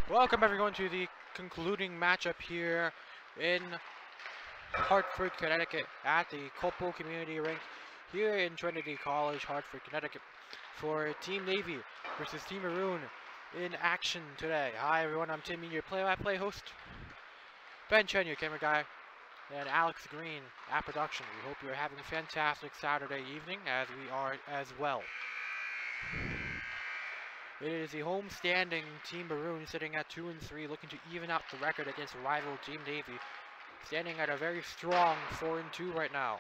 Welcome everyone to the concluding matchup here in Hartford, Connecticut at the Copo Community Rink here in Trinity College, Hartford, Connecticut for Team Navy versus Team Maroon in action today. Hi everyone, I'm Timmy, your play-by-play host. Ben Chen, your camera guy, and Alex Green at production. We hope you're having a fantastic Saturday evening as we are as well. It is the home-standing Team Maroon sitting at 2-3, looking to even out the record against rival Team Navy, standing at a very strong 4-2 right now.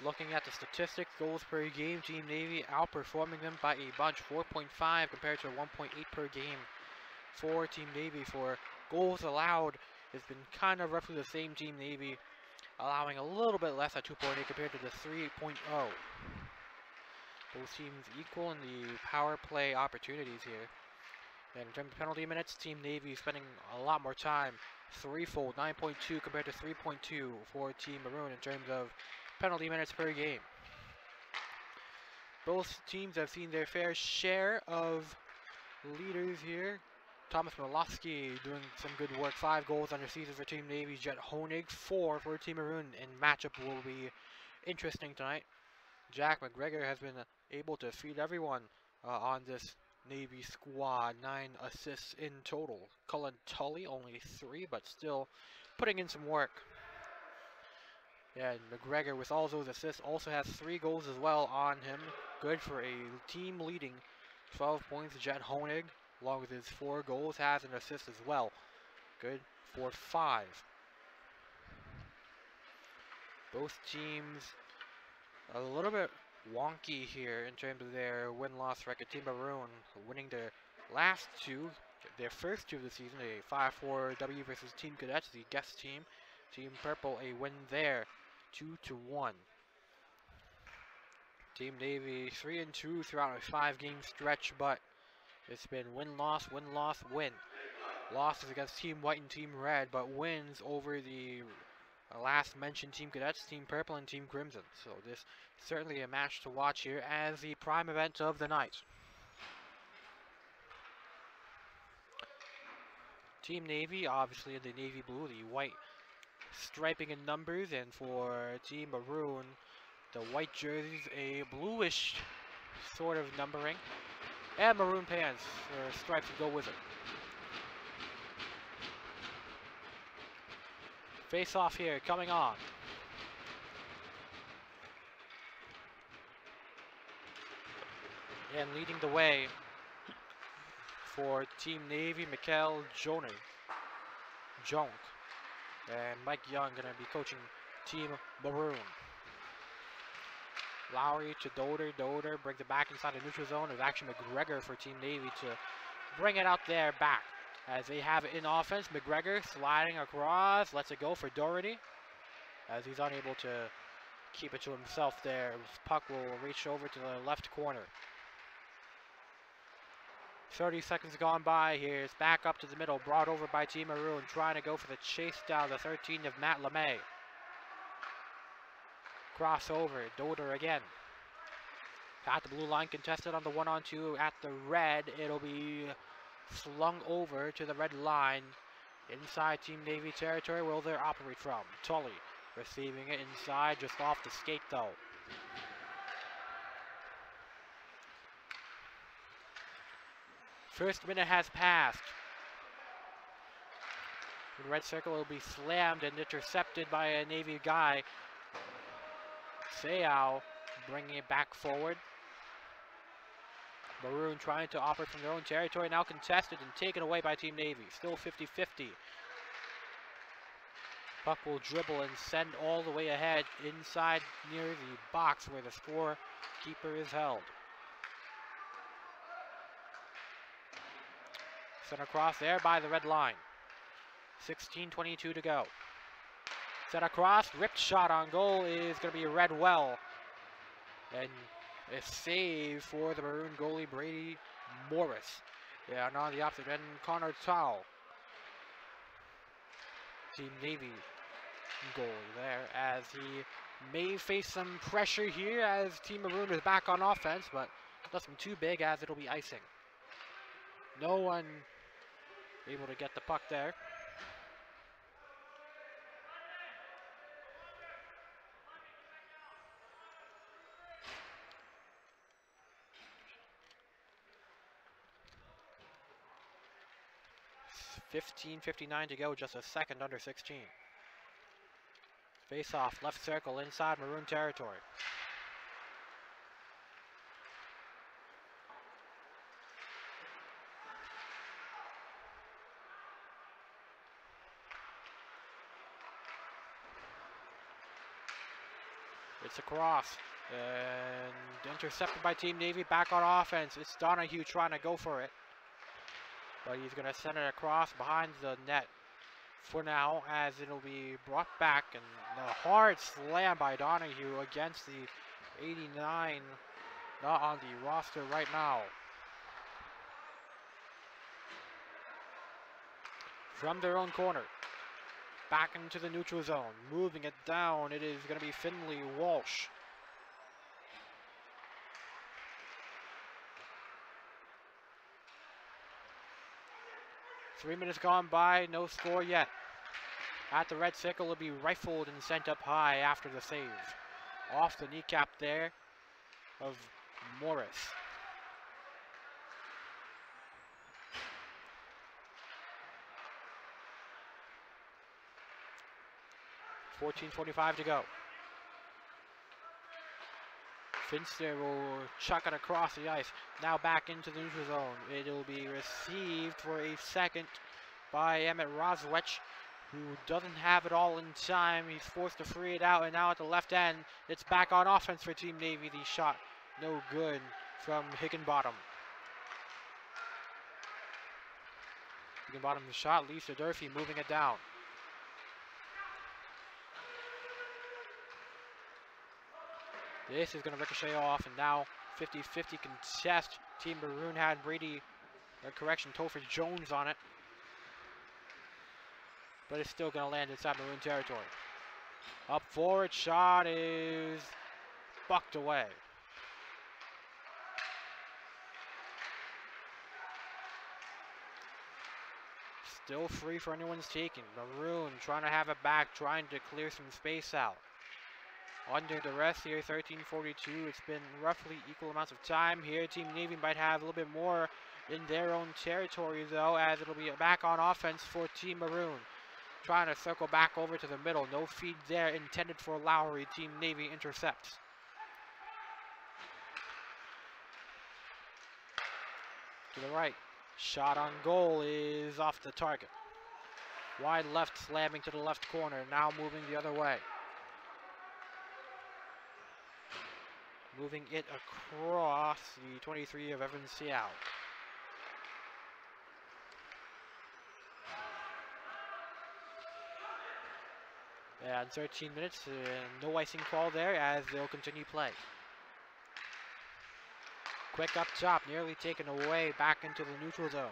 Looking at the statistics, goals per game, Team Navy outperforming them by a bunch, 4.5 compared to 1.8 per game for Team Navy. For goals allowed, it's been kind of roughly the same. Team Navy allowing a little bit less at 2.8 compared to the 3.0. Both teams equal in the power play opportunities here. And in terms of penalty minutes, Team Navy spending a lot more time, threefold, 9.2 compared to 3.2 for Team Maroon in terms of penalty minutes per game. Both teams have seen their fair share of leaders here. Thomas Milowski doing some good work, 5 goals under season for Team Navy. Jet Honig, 4 for Team Maroon, and matchup will be interesting tonight. Jack McGregor has been able to feed everyone on this Navy squad, 9 assists in total. Cullen Tully only 3, but still putting in some work. And McGregor with all those assists also has 3 goals as well on him. Good for a team leading 12 points. Jet Honig, along with his 4 goals, has an assist as well. Good for 5. Both teams a little bit wonky here in terms of their win-loss record. Team Maroon winning their last 2, their first 2 of the season, a 5-4 W versus Team Cadets, the guest team. Team Purple, a win there, 2-1. Team Navy 3-2 throughout a 5-game stretch, but it's been win-loss, win-loss, win. Losses against Team White and Team Red, but wins over the last mentioned Team Cadets, Team Purple, and Team Crimson. So this is certainly a match to watch here as the prime event of the night. Team Navy, obviously in the navy blue, the white striping and numbers, and for Team Maroon, the white jerseys, a bluish sort of numbering, and maroon pants or stripes to go with it. Face off here, coming on. And leading the way for Team Navy, Mikhail Jonk. And Mike Young going to be coaching Team Maroon. Lowry to Doder. Doder brings it back inside the neutral zone. It's actually McGregor for Team Navy to bring it out there back. As they have it in offense, McGregor sliding across, lets it go for Doherty. As he's unable to keep it to himself there. Puck will reach over to the left corner. 30 seconds gone by here. It's back up to the middle, brought over by Team Maroon, trying to go for the chase down the 13 of Matt LeMay. Crossover, Doder again. At the blue line, contested on the 1-on-2 at the red. It'll be slung over to the red line inside Team Navy territory. Where will they operate from? Tully receiving it inside, just off the skate though. First minute has passed. The red circle will be slammed and intercepted by a Navy guy. Seau bringing it back forward. Maroon trying to operate from their own territory, now contested and taken away by Team Navy. Still 50-50. Puck will dribble and send all the way ahead inside near the box where the scorekeeper is held. Sent across there by the red line. 16:22 to go. Set across, ripped shot on goal is going to be read well. And a save for the Maroon goalie, Brady Morris. Yeah, and on the opposite end, Connor Towle. Team Navy goalie there as he may face some pressure here as Team Maroon is back on offense, but Doesn't be too big as it'll be icing. No one able to get the puck there. .15:59 to go, just a second under 16. Face off, left circle, inside Maroon territory. It's a cross, and intercepted by Team Navy, back on offense. It's Donahue trying to go for it, but he's going to send it across behind the net for now, as it'll be brought back, and a hard slam by Donahue against the 89, not on the roster right now. From their own corner, back into the neutral zone, moving it down, it is going to be Finley Walsh. Three minutes gone by, no score yet. At the red circle, it'll be rifled and sent up high after the save. Off the kneecap there of Morris. 14:45 to go. Finster will chuck it across the ice. Now back into the neutral zone. It'll be received for a second by Emmett Roswich, who doesn't have it all in time. He's forced to free it out, and now at the left end, it's back on offense for Team Navy. The shot no good from Higginbottom. Higginbottom the shot, Lisa Durfee moving it down. This is going to ricochet off, and now 50-50 contest. Team Maroon had Topher Jones on it. But it's still going to land inside Maroon territory. Up forward, shot is bucked away. Still free for anyone's taking. Maroon trying to have it back, trying to clear some space out. Under duress here, 13:42. It's been roughly equal amounts of time here. Team Navy might have a little bit more in their own territory, though, as it'll be back on offense for Team Maroon. Trying to circle back over to the middle. No feed there intended for Lowry. Team Navy intercepts. To the right. Shot on goal is off the target. Wide left, slamming to the left corner. Now moving the other way. Moving it across the 23 of Evan Seau. And 13 minutes, no icing call there as they'll continue play. Quick up top, nearly taken away back into the neutral zone.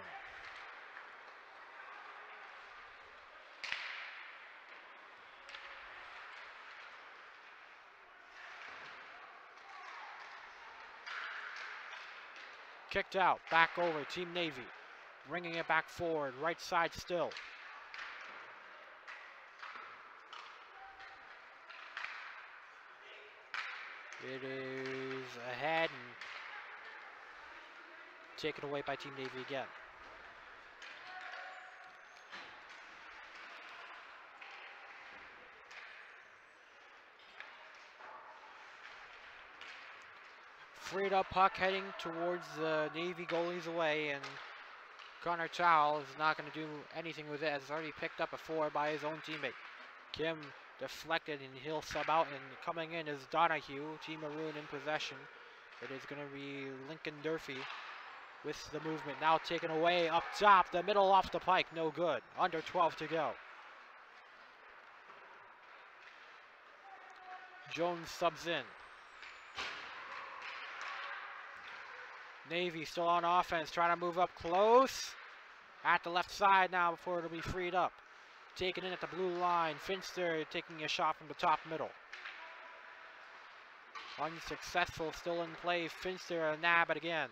Kicked out, back over, Team Navy. Bringing it back forward, right side still. It is ahead and taken away by Team Navy again. Freed up puck heading towards the Navy goalies away, and Connor Chow is not going to do anything with it as it's already picked up before by his own teammate. Kim deflected and he'll sub out, and coming in is Donahue. Team Maroon in possession. It is going to be Lincoln Durfee with the movement. Now taken away up top, the middle off the pike, no good. Under 12 to go. Jones subs in. Navy still on offense, trying to move up close. At the left side now before it'll be freed up. Taken in at the blue line. Finster taking a shot from the top middle. Unsuccessful, still in play. Finster nab it again.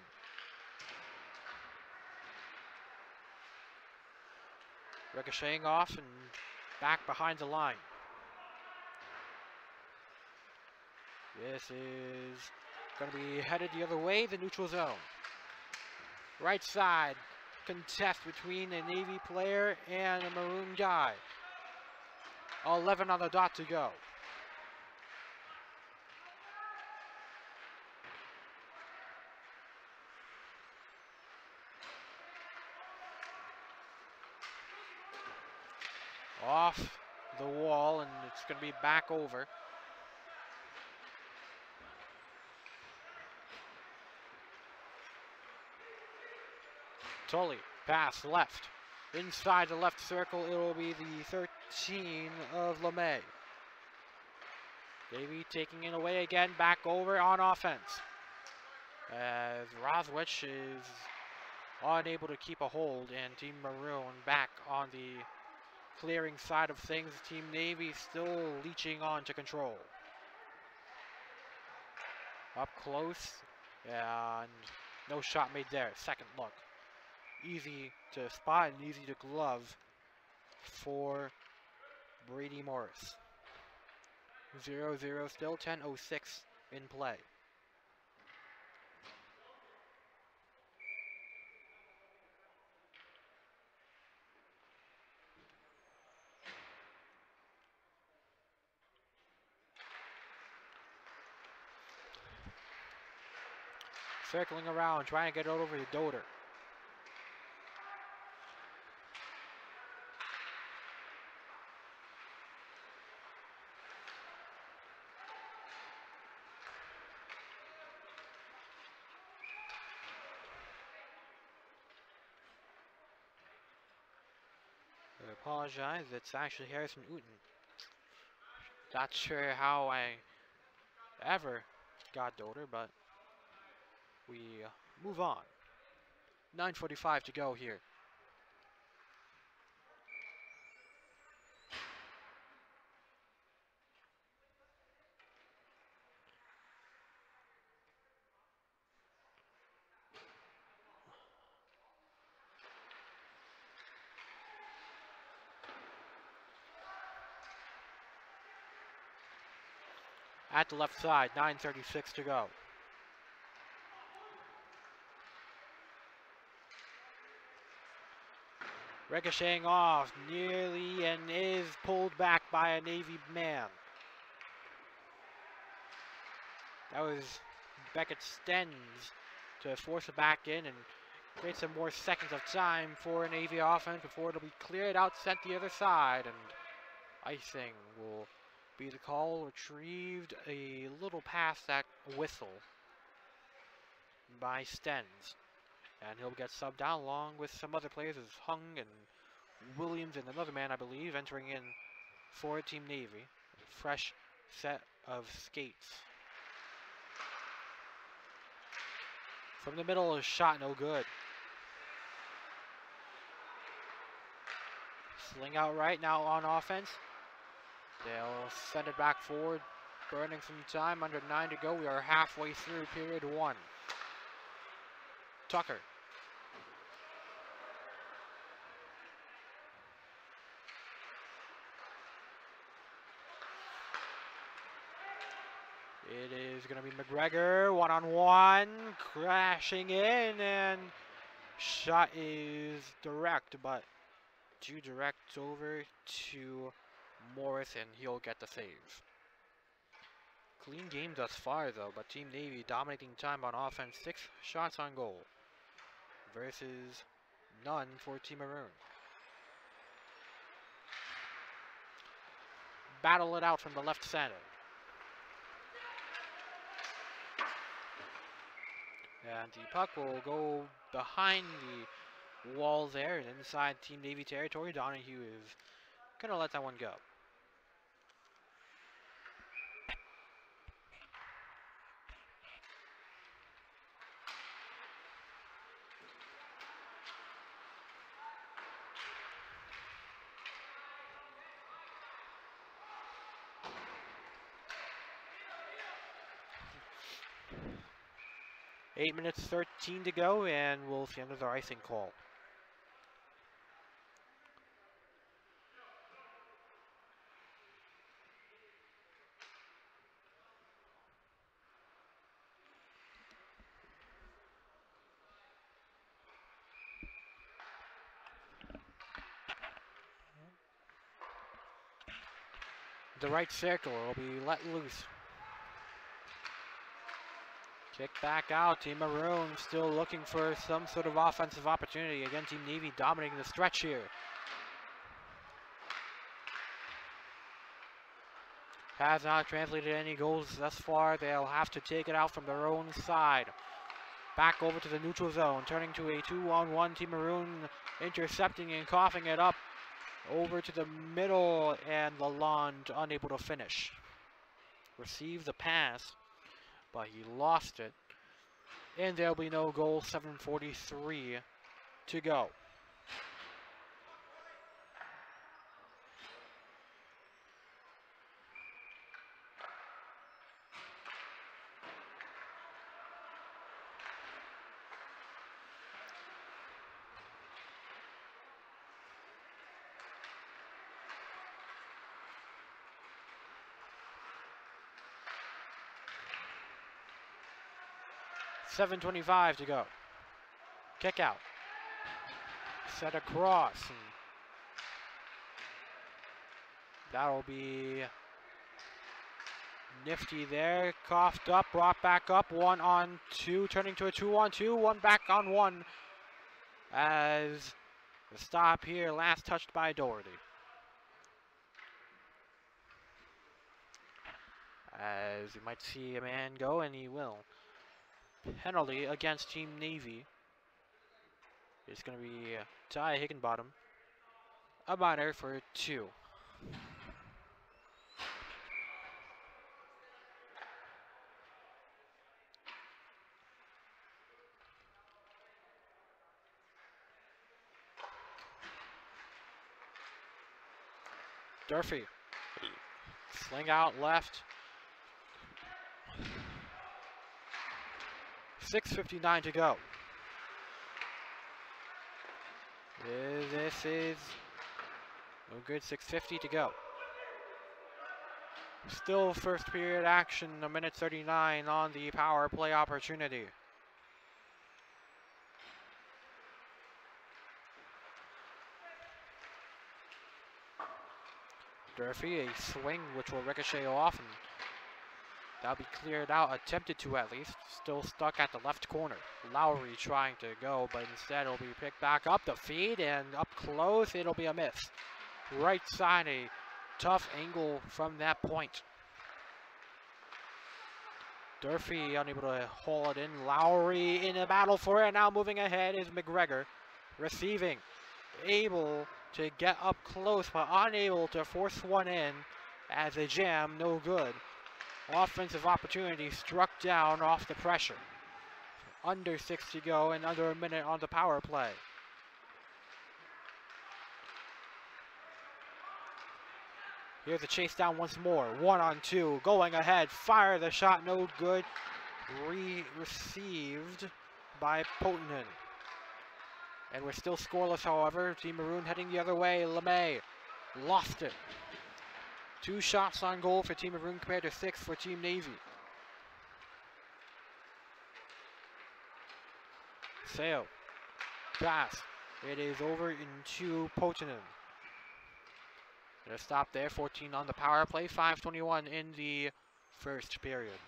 Ricocheting off and back behind the line. This is going to be headed the other way, the neutral zone. Right side, contest between a Navy player and a Maroon guy. 11 on the dot to go. Off the wall, and it's going to be back over. Tully, pass left. Inside the left circle, it will be the 13 of LeMay. Navy taking it away again, back over on offense. As Roswich is unable to keep a hold, and Team Maroon back on the clearing side of things. Team Navy still leeching on to control. Up close, and no shot made there. Second look. Easy to spot and easy to glove for Brady Morris. 0-0 still, 10:06 in play. Circling around, trying to get it over to Doder. I apologize, it's actually Harrison Uten. Not sure how I ever got Doder, but we move on. 9:45 to go here. At the left side, 9:36 to go. Ricocheting off, nearly, and is pulled back by a Navy man. That was Beckett Stens to force it back in and create some more seconds of time for a Navy offense before it'll be cleared out, sent the other side, and icing will be the call. Retrieved a little past that whistle by Stens. And he'll get subbed out along with some other players as Hung and Williams and another man, I believe, entering in for Team Navy. Fresh set of skates. From the middle, a shot no good. Sling out right now on offense. They'll send it back forward, burning some time. Under 9 to go. We are halfway through period 1. Tucker. It is going to be McGregor, one-on-one, crashing in, and shot is direct, but too direct over to Morris, and he'll get the save. Clean game thus far, though, but Team Navy dominating time on offense. 6 shots on goal versus none for Team Maroon. Battle it out from the left center. And the puck will go behind the wall there and inside Team Navy territory. Donahue is going to let that one go. 8 minutes 13 to go, and we'll see another icing call. The right circle will be let loose. Kick back out. Team Maroon still looking for some sort of offensive opportunity. Again, Team Navy dominating the stretch here. Has not translated any goals thus far. They'll have to take it out from their own side. Back over to the neutral zone, turning to a 2-on-1. Team Maroon intercepting and coughing it up over to the middle, and Lalonde unable to finish. Received the pass, but he lost it. And there'll be no goal, 7:43 to go. $7:25 to go. Kick out. Set across. And that'll be nifty there. Coughed up, brought back up. 1-on-2, turning to a 2-on-2. One back on one. As the stop here, last touched by Doherty. As you might see a man go, and he will. Penalty against Team Navy. It's going to be Ty Higginbottom. A minor for 2. Durfee. Sling out left. 6:59 to go. This is no good. 6:50 to go. Still first period action, a minute 39 on the power play opportunity. Durfee, a swing which will ricochet off, and that'll be cleared out, attempted to at least. Still stuck at the left corner. Lowry trying to go, but instead it'll be picked back up the feed, and up close, it'll be a miss. Right side, a tough angle from that point. Durfee unable to haul it in. Lowry in a battle for it. Now moving ahead is McGregor. Receiving. Able to get up close, but unable to force one in as a jam, no good. Offensive opportunity struck down off the pressure. Under 6 to go and under a minute on the power play. Here's the chase down once more. 1-on-2, going ahead, fire the shot, no good. Received by Potenon. And we're still scoreless, however. Team Maroon heading the other way. LeMay lost it. 2 shots on goal for Team Maroon compared to 6 for Team Navy. Sale. Pass. It is over into Potenon. Gonna stop there. 14 on the power play. 5:21 in the first period.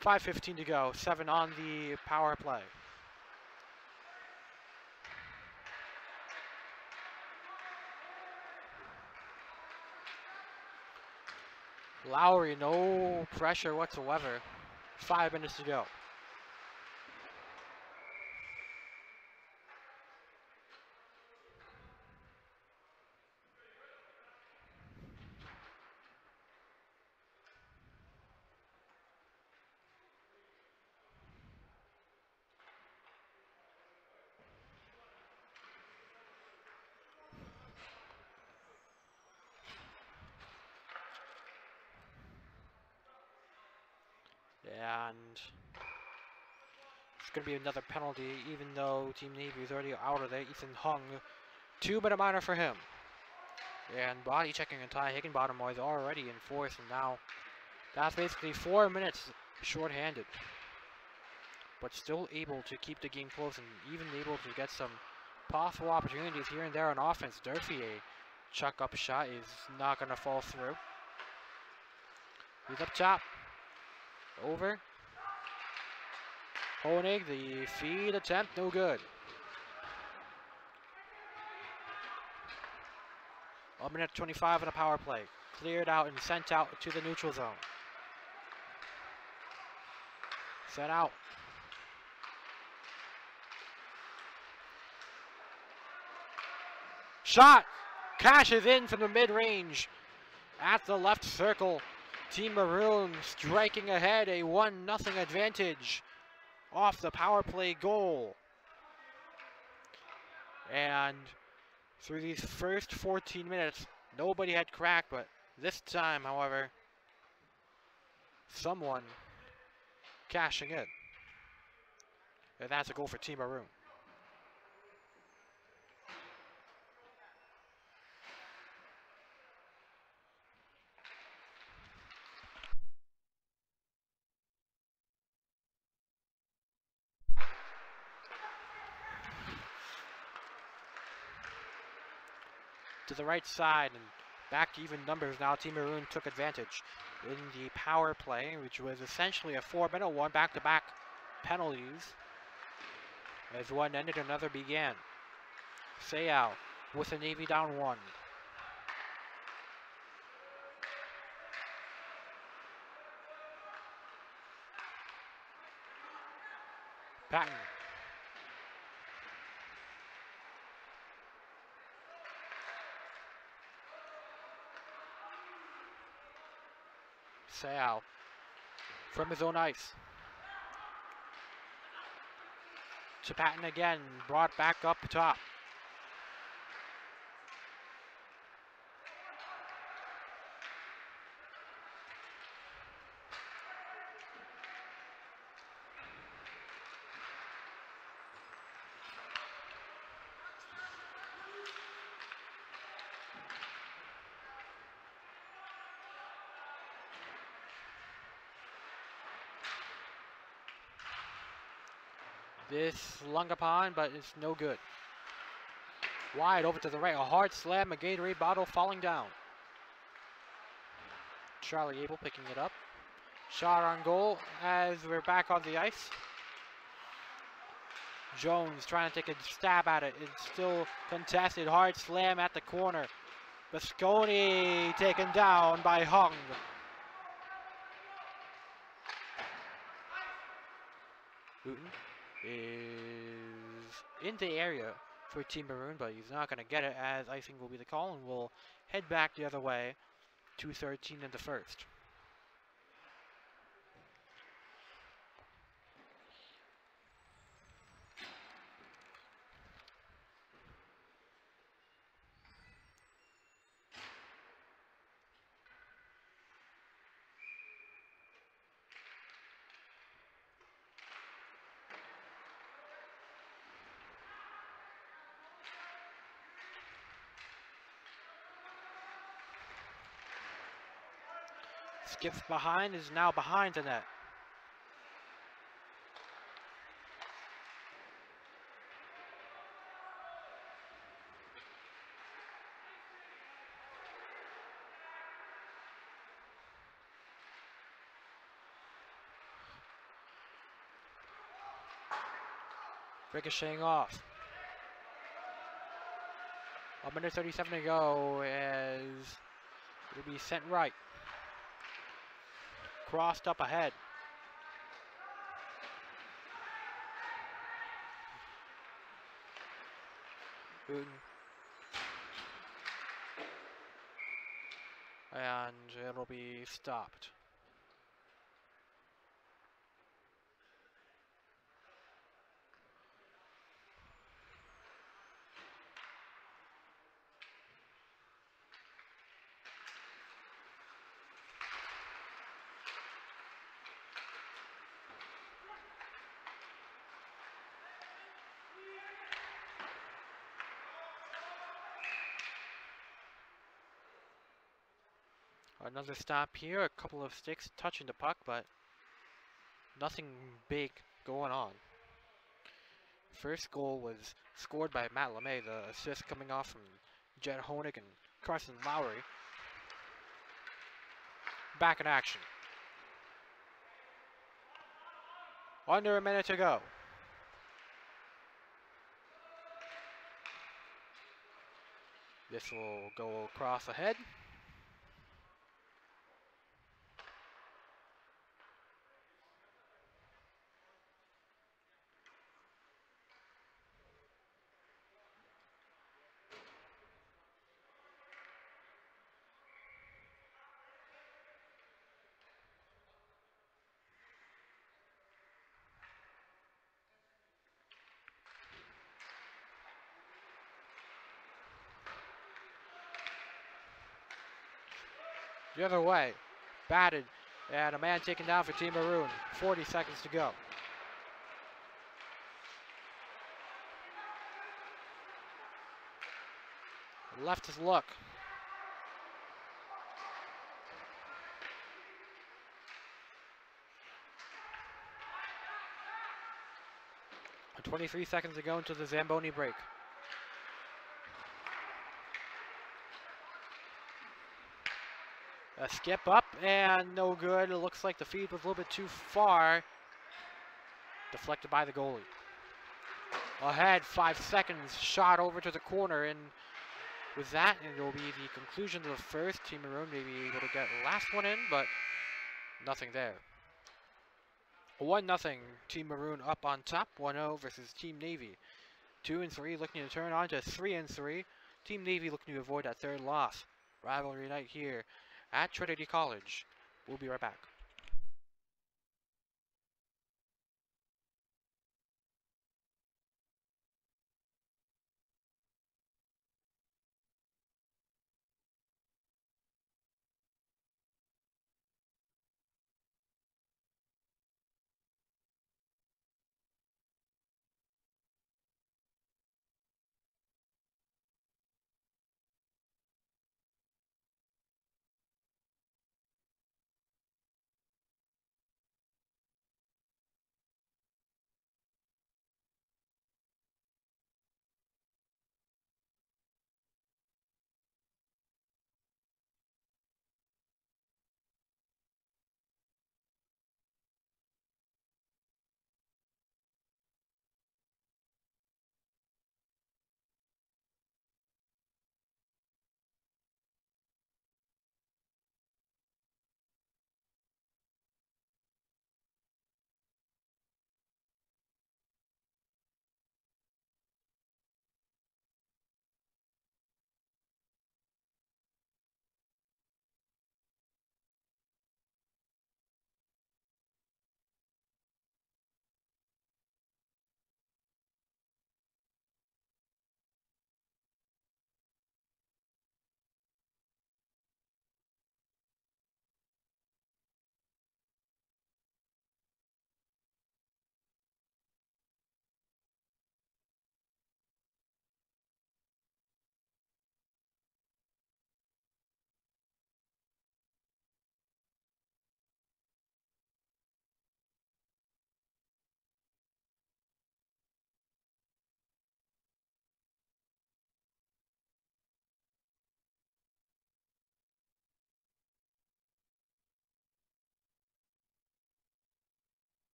$5:15 to go. 7 on the power play. Lowry, no pressure whatsoever. 5 minutes to go. And it's going to be another penalty, even though Team Navy is already out of there. Ethan Hung, 2-minute minor for him. And body checking and Ty Higginbottom was already in fourth, and now that's basically 4 minutes shorthanded. But still able to keep the game close and even able to get some possible opportunities here and there on offense. Durfee, a chuck up shot is not going to fall through. He's up top. Over. Honig, the feed attempt, no good. A minute 25 on a power play. Cleared out and sent out to the neutral zone. Set out. Shot! Cashes in from the mid-range. At the left circle. Team Maroon striking ahead, a 1-0 advantage off the power play goal. And through these first 14 minutes, nobody had cracked, but this time, however, someone cashing in. And that's a goal for Team Maroon. To the right side and back to even numbers now. Team Maroon took advantage in the power play, which was essentially a 4-minute one, back-to-back penalties. As one ended, another began. Sayao with the Navy down 1. Patton. Sayao from his own ice. To Patton again, brought back up top. This slung upon, but it's no good. Wide over to the right, a hard slam, a Gatorade bottle falling down. Charlie Abel picking it up. Shot on goal as we're back on the ice. Jones trying to take a stab at it. It's still contested. Hard slam at the corner. Basconi taken down by Hung. Hooten is in the area for Team Maroon, but he's not going to get it as icing will be the call, and we'll head back the other way. 2:13 in the first. Skips behind, is now behind the net. Ricocheting off. A minute 37 to go as it'll be sent right. Crossed up ahead. And it'll be stopped. Another stop here, a couple of sticks touching the puck, but nothing big going on. First goal was scored by Matt LeMay, the assist coming off from Jed Honig and Carson Lowry. Back in action. Under a minute to go. This will go across ahead. The other way. Batted. And a man taken down for Team Maroon. 40 seconds to go. Left his look. And 23 seconds to go until the Zamboni break. A skip up and no good. It looks like the feed was a little bit too far. Deflected by the goalie. Ahead, 5 seconds, shot over to the corner, and with that, it will be the conclusion of the first. Team Maroon may be able to get the last one in, but nothing there. 1-0, Team Maroon up on top, 1-0 versus Team Navy. 2 and 3 looking to turn on to 3 and 3. Team Navy looking to avoid that third loss. Rivalry night here at Trinity College. We'll be right back.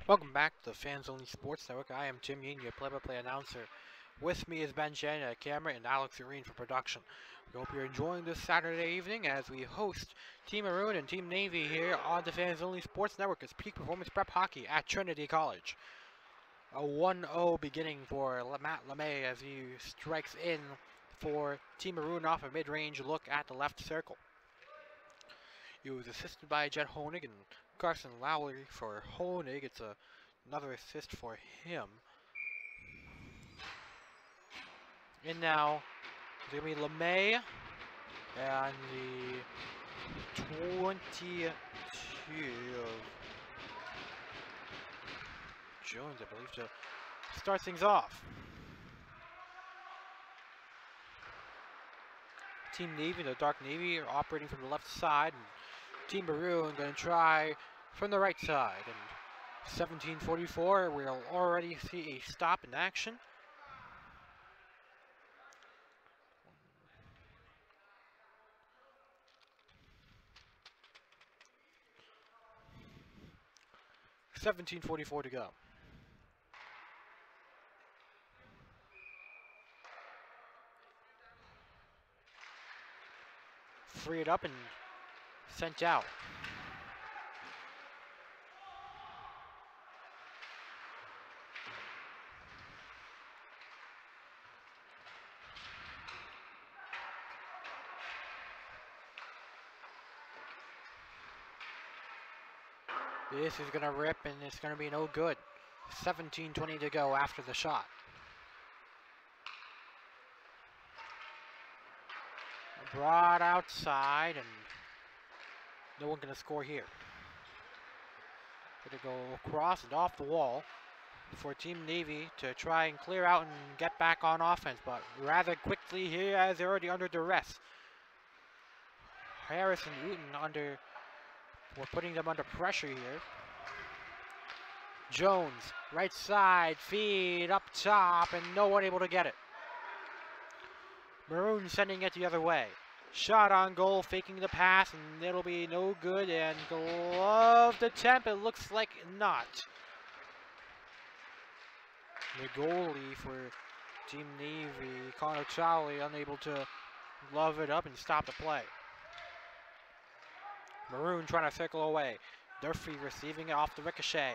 Welcome back to the Fans Only Sports Network. I am Tim Yin, your play-by-play announcer. With me is Ben Shannon at camera and Alex Irene for production. We hope you're enjoying this Saturday evening as we host Team Maroon and Team Navy here on the Fans Only Sports Network. It's peak performance prep hockey at Trinity College. A 1-0 beginning for Matt LeMay as he strikes in for Team Maroon off a mid-range look at the left circle. He was assisted by Jet Honig and Carson Lowry for Honig. It's another assist for him. And now it's going to be LeMay and the 22 of Jones, I believe, to start things off. Team Navy, the Dark Navy, are operating from the left side, and Team Maroon going to try from the right side. And 17:44, we'll already see a stop in action. $17:44 to go. Free it up and sent out. This is going to rip and it's going to be no good. 17:20 to go after the shot. Brought outside and no one going to score here. Going to go across and off the wall for Team Navy to try and clear out and get back on offense, but rather quickly here as they're already under duress. Harris and Uten we're putting them under pressure here. Jones, right side, feed up top, and no one able to get it. Maroon sending it the other way. Shot on goal, faking the pass, and it'll be no good, and gloved attempt, it looks like not. The goalie for Team Navy, Connor Charlie, unable to glove it up and stop the play. Maroon trying to circle away. Durfee receiving it off the ricochet.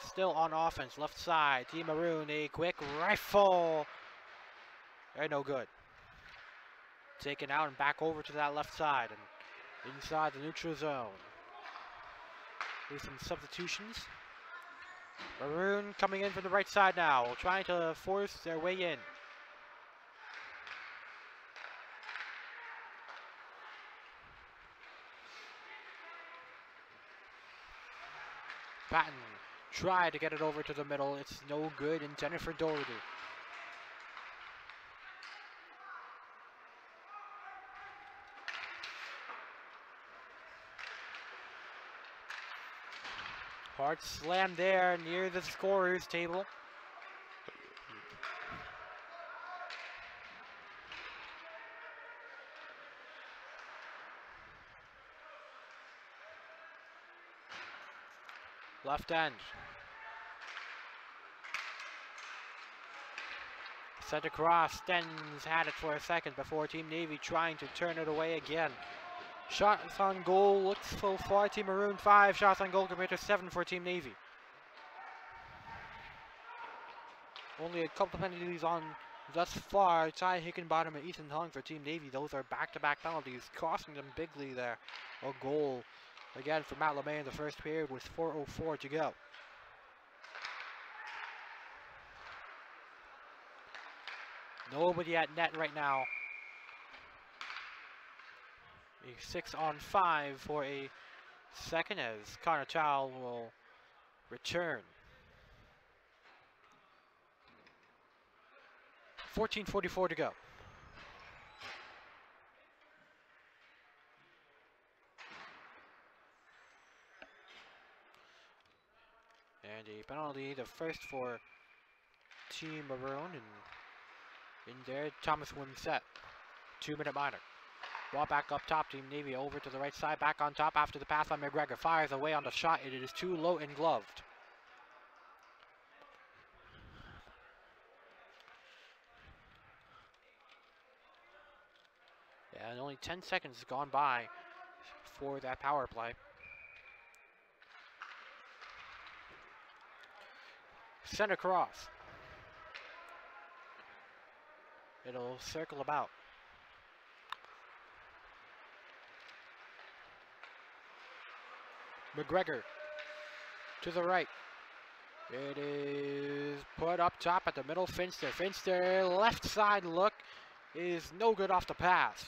Still on offense, left side. Team Maroon, a quick rifle. And no good. Taken out and back over to that left side and inside the neutral zone. Do some substitutions. Maroon coming in from the right side now, trying to force their way in. Patton tried to get it over to the middle. It's no good, intended for Doherty. Hard slam there near the scorer's table. Left end. Sent across. Stens had it for a second before Team Navy trying to turn it away again. Shots on goal looks so far. Team Maroon 5 shots on goal compared to 7 for Team Navy. Only a couple of penalties on thus far. Ty Hickenbottom and Ethan Hung for Team Navy. Those are back-to-back penalties, costing them bigly there. A goal again for Matt LeMay in the first period with 4:04 to go. Nobody at net right now. A 6-on-5 for a second as Connor Chow will return. 14:44 to go. And a penalty, the first for Team Maroon, and in there, Thomas Wimsett. 2-minute minor. Ball back up top, Team Navy over to the right side, back on top after the pass by McGregor. Fires away on the shot, and it is too low and gloved. And only 10 seconds gone by for that power play. Center cross. It'll circle about. McGregor to the right. It is put up top at the middle. Finster. Finster, left side look is no good off the pass.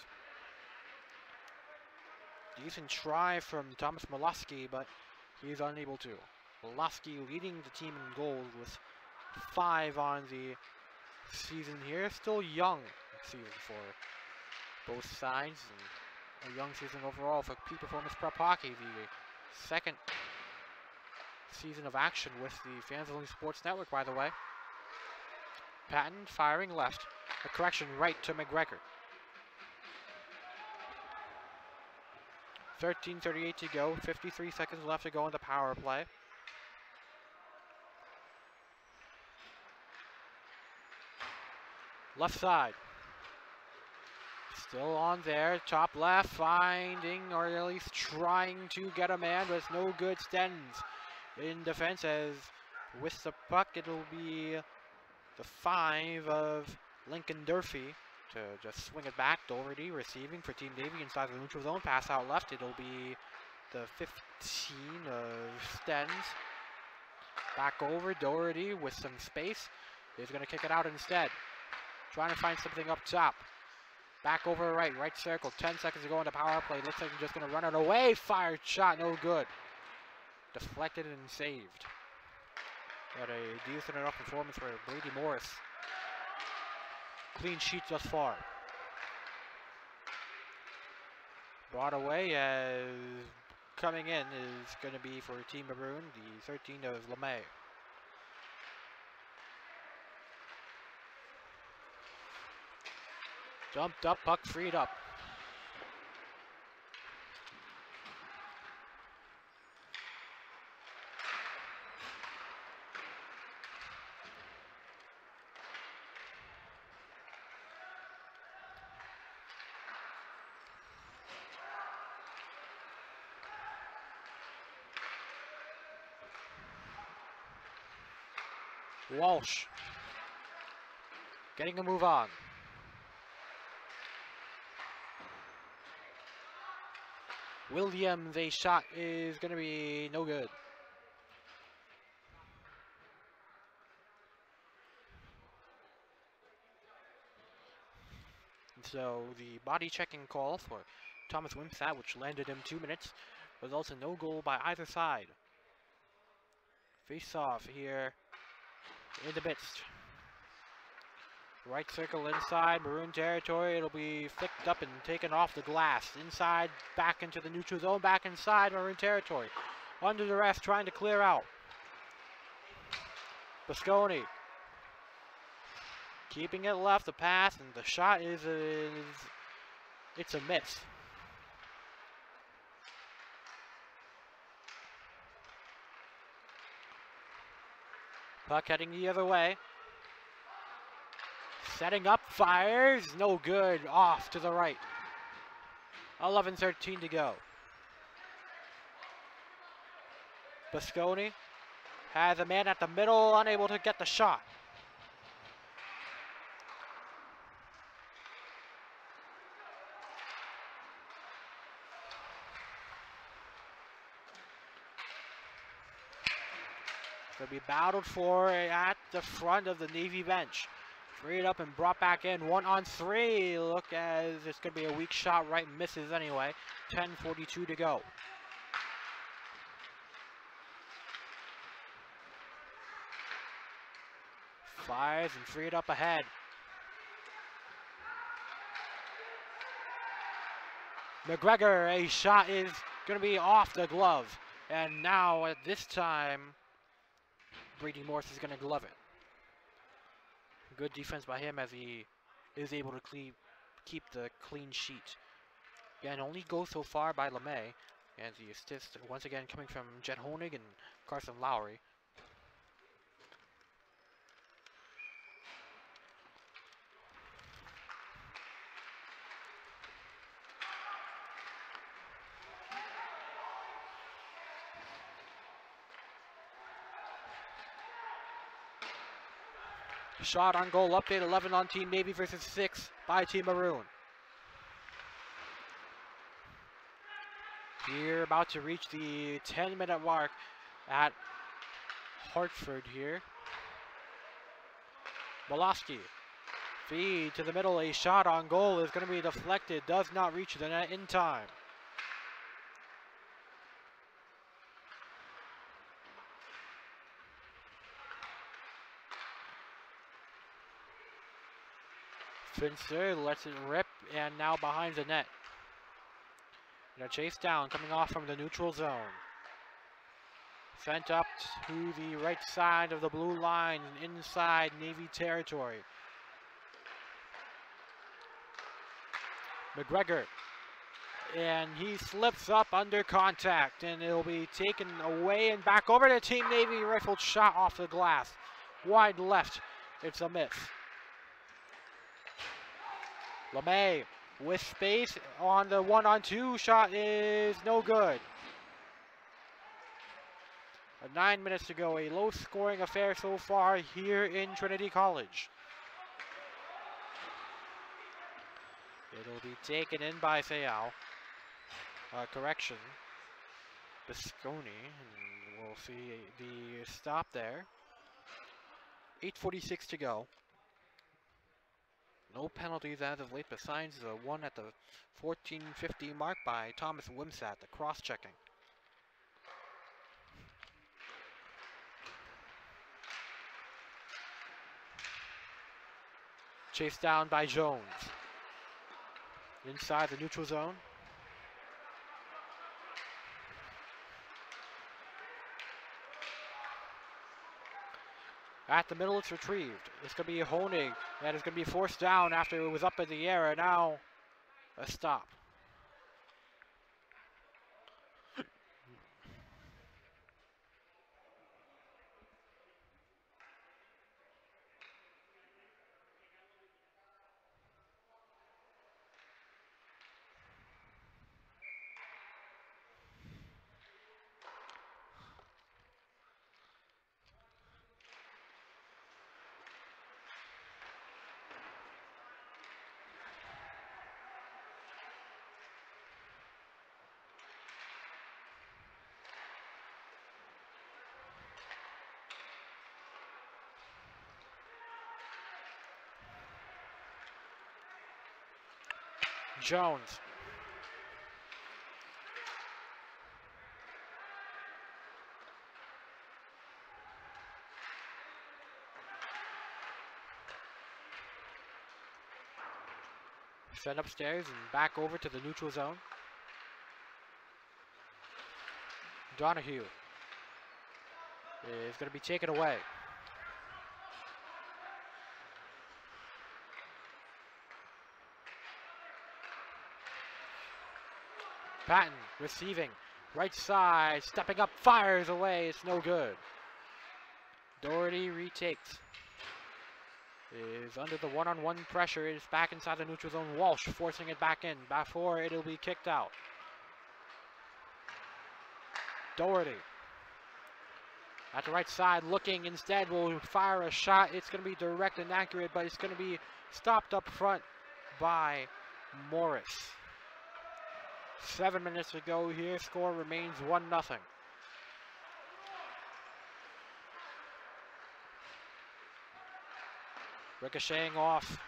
Decent try from Thomas Molosky, but he's unable to. Molosky leading the team in goals with 5 on the season here. Still young season for both sides, and a young season overall for Peak Performance Prep Hockey. The second season of action with the Fans Only Sports Network, by the way. Patton firing left. A correction right to McGregor. 13:38 to go. 53 seconds left to go in the power play. Left side. Still on there. Top left. Finding, or at least trying to get a man, but it's no good. Stens in defense, as with the puck, it'll be the 5 of Lincoln Durfee to just swing it back. Doherty receiving for Team Navy inside the neutral zone. Pass out left. It'll be the 15 of Stens. Back over. Doherty with some space. He's going to kick it out instead. Trying to find something up top. Back over right circle. 10 seconds to go in the power play. Looks like he's just going to run it away. Fired shot, no good. Deflected and saved. But a decent enough performance for Brady Morris. Clean sheet thus far. Brought away as coming in is going to be for Team Maroon, the 13 of LeMay. Dumped up, puck freed up. Walsh getting a move on. Williams, a shot is going to be no good. And so the body checking call for Thomas Wimsatt, which landed him 2 minutes, results in no goal by either side. Face off here in the midst. Right circle inside Maroon territory. It'll be flicked up and taken off the glass. Inside, back into the neutral zone, back inside Maroon territory. Under the rest, trying to clear out. Bosconi keeping it left, the pass, and the shot it's a miss. Puck heading the other way. Setting up, fires, no good, off to the right. 11:13 to go. Bosconi has a man at the middle, unable to get the shot. Going to be battled for at the front of the Navy bench. Freed up and brought back in. 1-on-3. Look, as it's going to be a weak shot, right, misses anyway. 10:42 to go. Fires and freed up ahead. McGregor, a shot is going to be off the glove. And now at this time, Brady Morris is going to glove it. Good defense by him as he is able to keep the clean sheet. Again, only goes so far by LeMay. And the assist once again coming from Jet Honig and Carson Lowry. Shot on goal update, 11 on Team Navy versus 6 by Team Maroon. We're about to reach the 10-minute mark at Hartford here. Molosky, feed to the middle, a shot on goal is going to be deflected, does not reach the net in time. Finster lets it rip, and now behind the net. And a chase down coming off from the neutral zone. Sent up to the right side of the blue line, inside Navy territory. McGregor, and he slips up under contact, and it'll be taken away and back over to Team Navy. Rifled shot off the glass. Wide left, it's a miss. LeMay with space on the 1-on-2 shot is no good. 9 minutes to go, a low-scoring affair so far here in Trinity College. It'll be taken in by Sayao. Correction, Bisconi, and we'll see the stop there. 8:46 to go. No penalties as of late, besides the one at the 14:50 mark by Thomas Wimsat, the cross-checking. Chased down by Jones. Inside the neutral zone. At the middle, it's retrieved. It's going to be Honig that is going to be forced down after it was up in the air, and now a stop. Jones. Sent upstairs and back over to the neutral zone. Donahue is going to be taken away. Patton receiving, right side, stepping up, fires away, it's no good. Doherty retakes. Is under the one-on-one pressure, is back inside the neutral zone. Walsh forcing it back in, before it'll be kicked out. Doherty at the right side looking, instead will fire a shot. It's going to be direct and accurate, but it's going to be stopped up front by Morris. 7 minutes to go here. Score remains 1-0. Ricocheting off.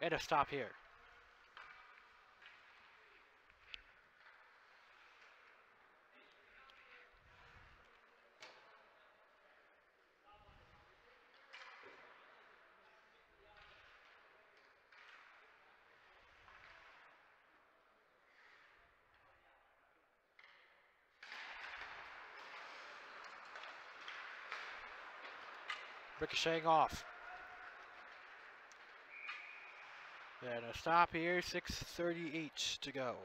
And a stop here. Ricocheting off. And a stop here, 6:38 to go.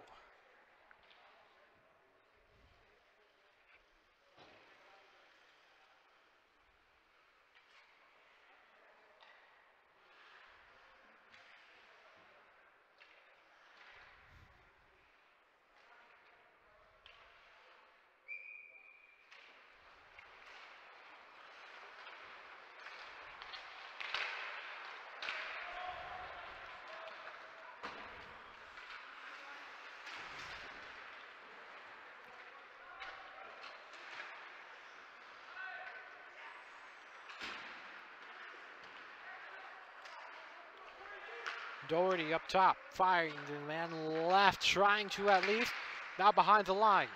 Doherty up top, firing the man left, trying to at least. Now behind the line.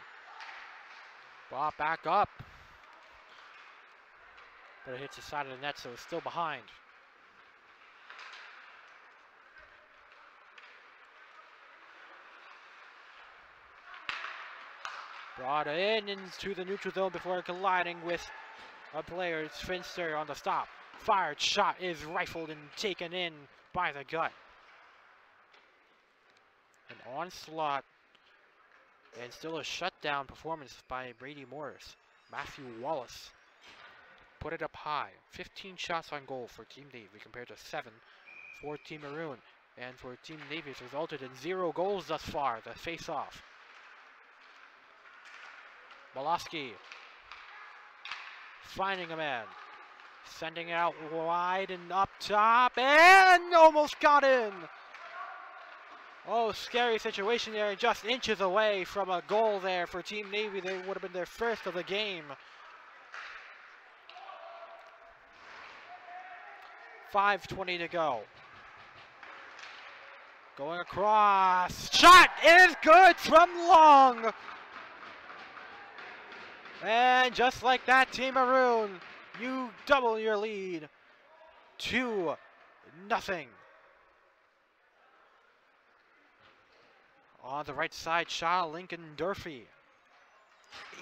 Ball back up. But it hits the side of the net, so it's still behind. Brought in into the neutral zone before colliding with a player. It's Finster on the stop. Fired shot is rifled and taken in by the gut. An onslaught and still a shutdown performance by Brady Morris. Matthew Wallace put it up high. 15 shots on goal for Team Navy compared to 7 for Team Maroon. And for Team Navy, it's resulted in 0 goals thus far. The face-off. Malosky finding a man. Sending it out wide and up top. And almost got in. Oh, scary situation there. Just inches away from a goal there for Team Navy. They would have been their first of the game. 5:20 to go. Going across. Shot is good from long. And just like that, Team Maroon, you double your lead. 2-0. On the right side, Shaw Lincoln Durfee.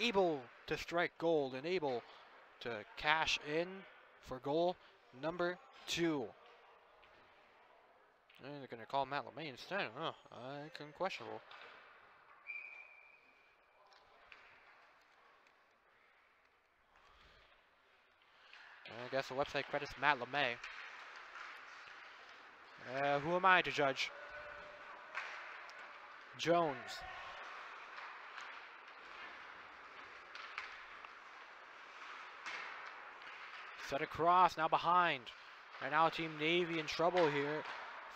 Able to strike gold and able to cash in for goal number 2. And they're going to call Matt LeMay instead. Huh, questionable. I guess the website credits Matt LeMay. Who am I to judge? Jones. Set across, now behind. And now Team Navy in trouble here.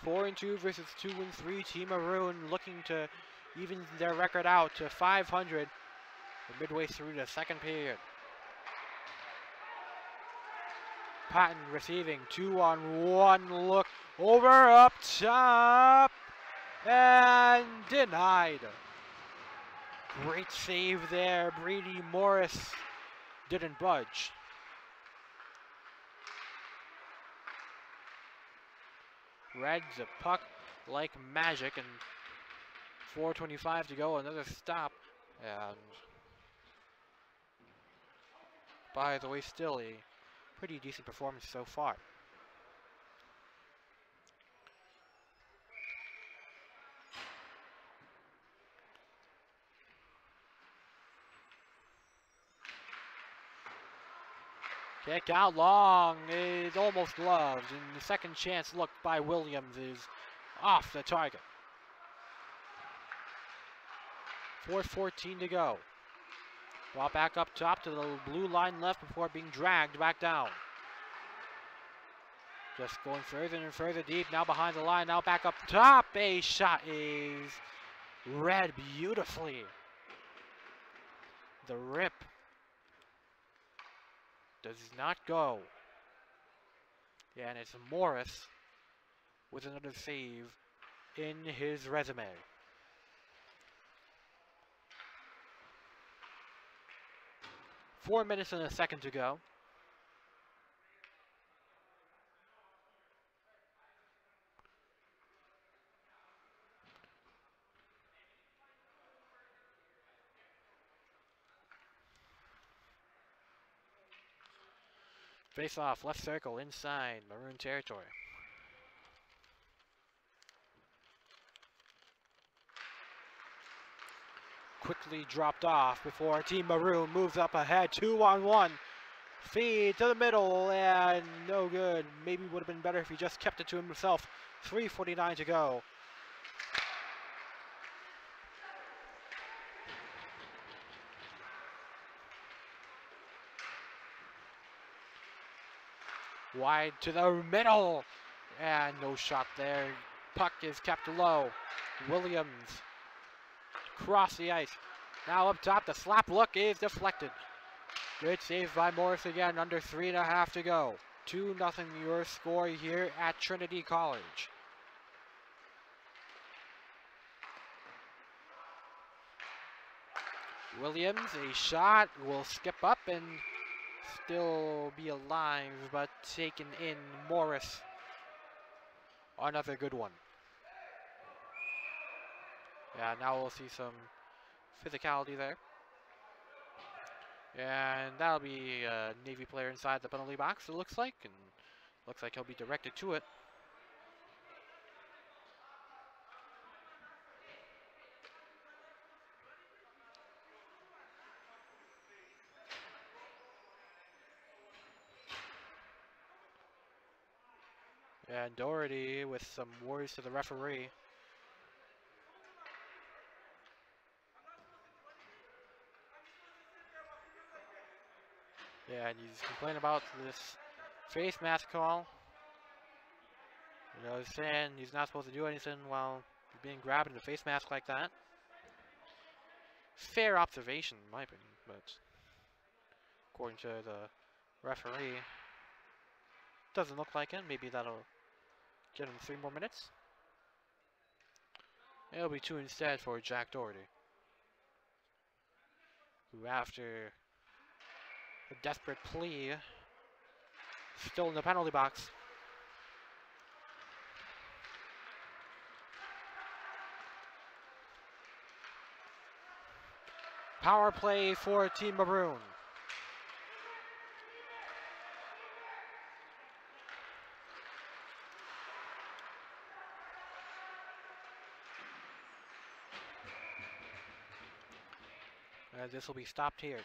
4-2 versus 2-3. Team Maroon looking to even their record out to 500 midway through the second period. Patton receiving, 2-on-1 look over up top and denied. Great save there. Brady Morris didn't budge. Reds a puck like magic, and 4:25 to go. Another stop, and by the way, still a pretty decent performance so far. Kick out long is almost gloved, and the second chance look by Williams is off the target. 4:14 to go. Ball back up top to the blue line left before being dragged back down. Just going further and further deep, now behind the line, now back up top. A shot is read beautifully. The rip does not go. Yeah, and it's Morris with another save in his resume. Four minutes and a second to go. Face off, left circle, inside, Maroon territory. Quickly dropped off before Team Maroon moves up ahead. 2-on-1. Feed to the middle, and no good. Maybe would have been better if he just kept it to himself. 3:49 to go. Wide to the middle, and no shot there. Puck is kept low. Williams across the ice. Now up top, the slap look is deflected. Good save by Morris again, under 3.5 to go. 2-0 your score here at Trinity College. Williams, a shot, will skip up and still be alive, but taken in. Morris, another good one. Yeah, now we'll see some physicality there. And that'll be a Navy player inside the penalty box, it looks like. And looks like he'll be directed to it. And Doherty with some words to the referee. Yeah, and he's complaining about this face mask call. You know, he's saying he's not supposed to do anything while being grabbed in the face mask like that. Fair observation, in my opinion, but according to the referee, doesn't look like it. Maybe that'll get him 3 more minutes. It'll be 2 instead for Jack Doherty, who after a desperate plea, still in the penalty box. Power play for Team Maroon. This will be stopped here.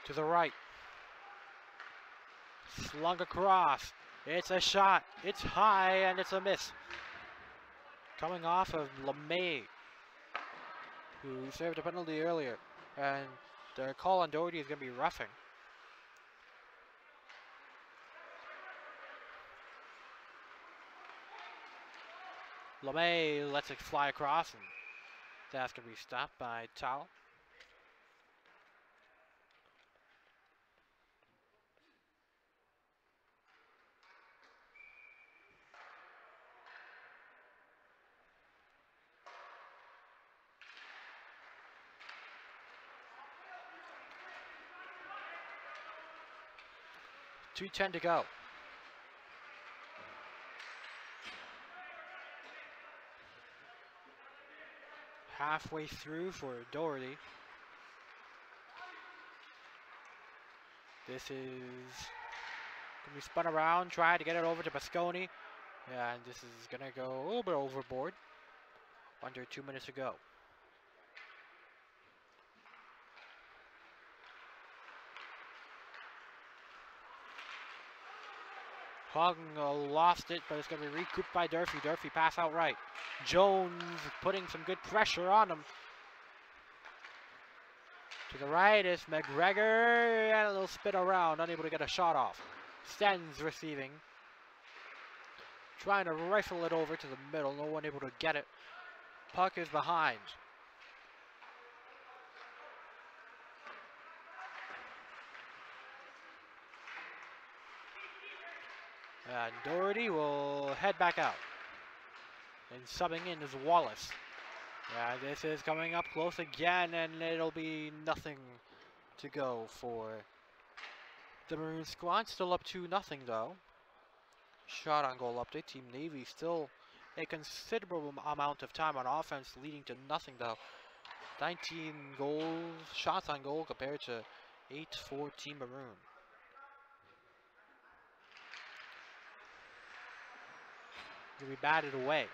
To the right. Slung across. It's a shot. It's high and it's a miss. Coming off of LeMay, who served a penalty earlier. And the call on Doherty is going to be roughing. LeMay lets it fly across, and that's going to be stopped by Tal. .210 to go. Halfway through for Doherty. This is going to be spun around, try to get it over to Basconi. And this is going to go a little bit overboard. Under 2 minutes to go. Hung lost it, but it's going to be recouped by Durfee. Durfee pass out right. Jones putting some good pressure on him. To the right is McGregor, and a little spin around, unable to get a shot off. Stens receiving. Trying to rifle it over to the middle, no one able to get it. Puck is behind. And Doherty will head back out. And subbing in is Wallace. Yeah, this is coming up close again, and it'll be nothing to go for the Maroon squad. Still up 2-0 though. Shot on goal update. Team Navy still a considerable amount of time on offense, leading to nothing though. 19 goals, shots on goal compared to 8 for Team Maroon. Gonna be batted away.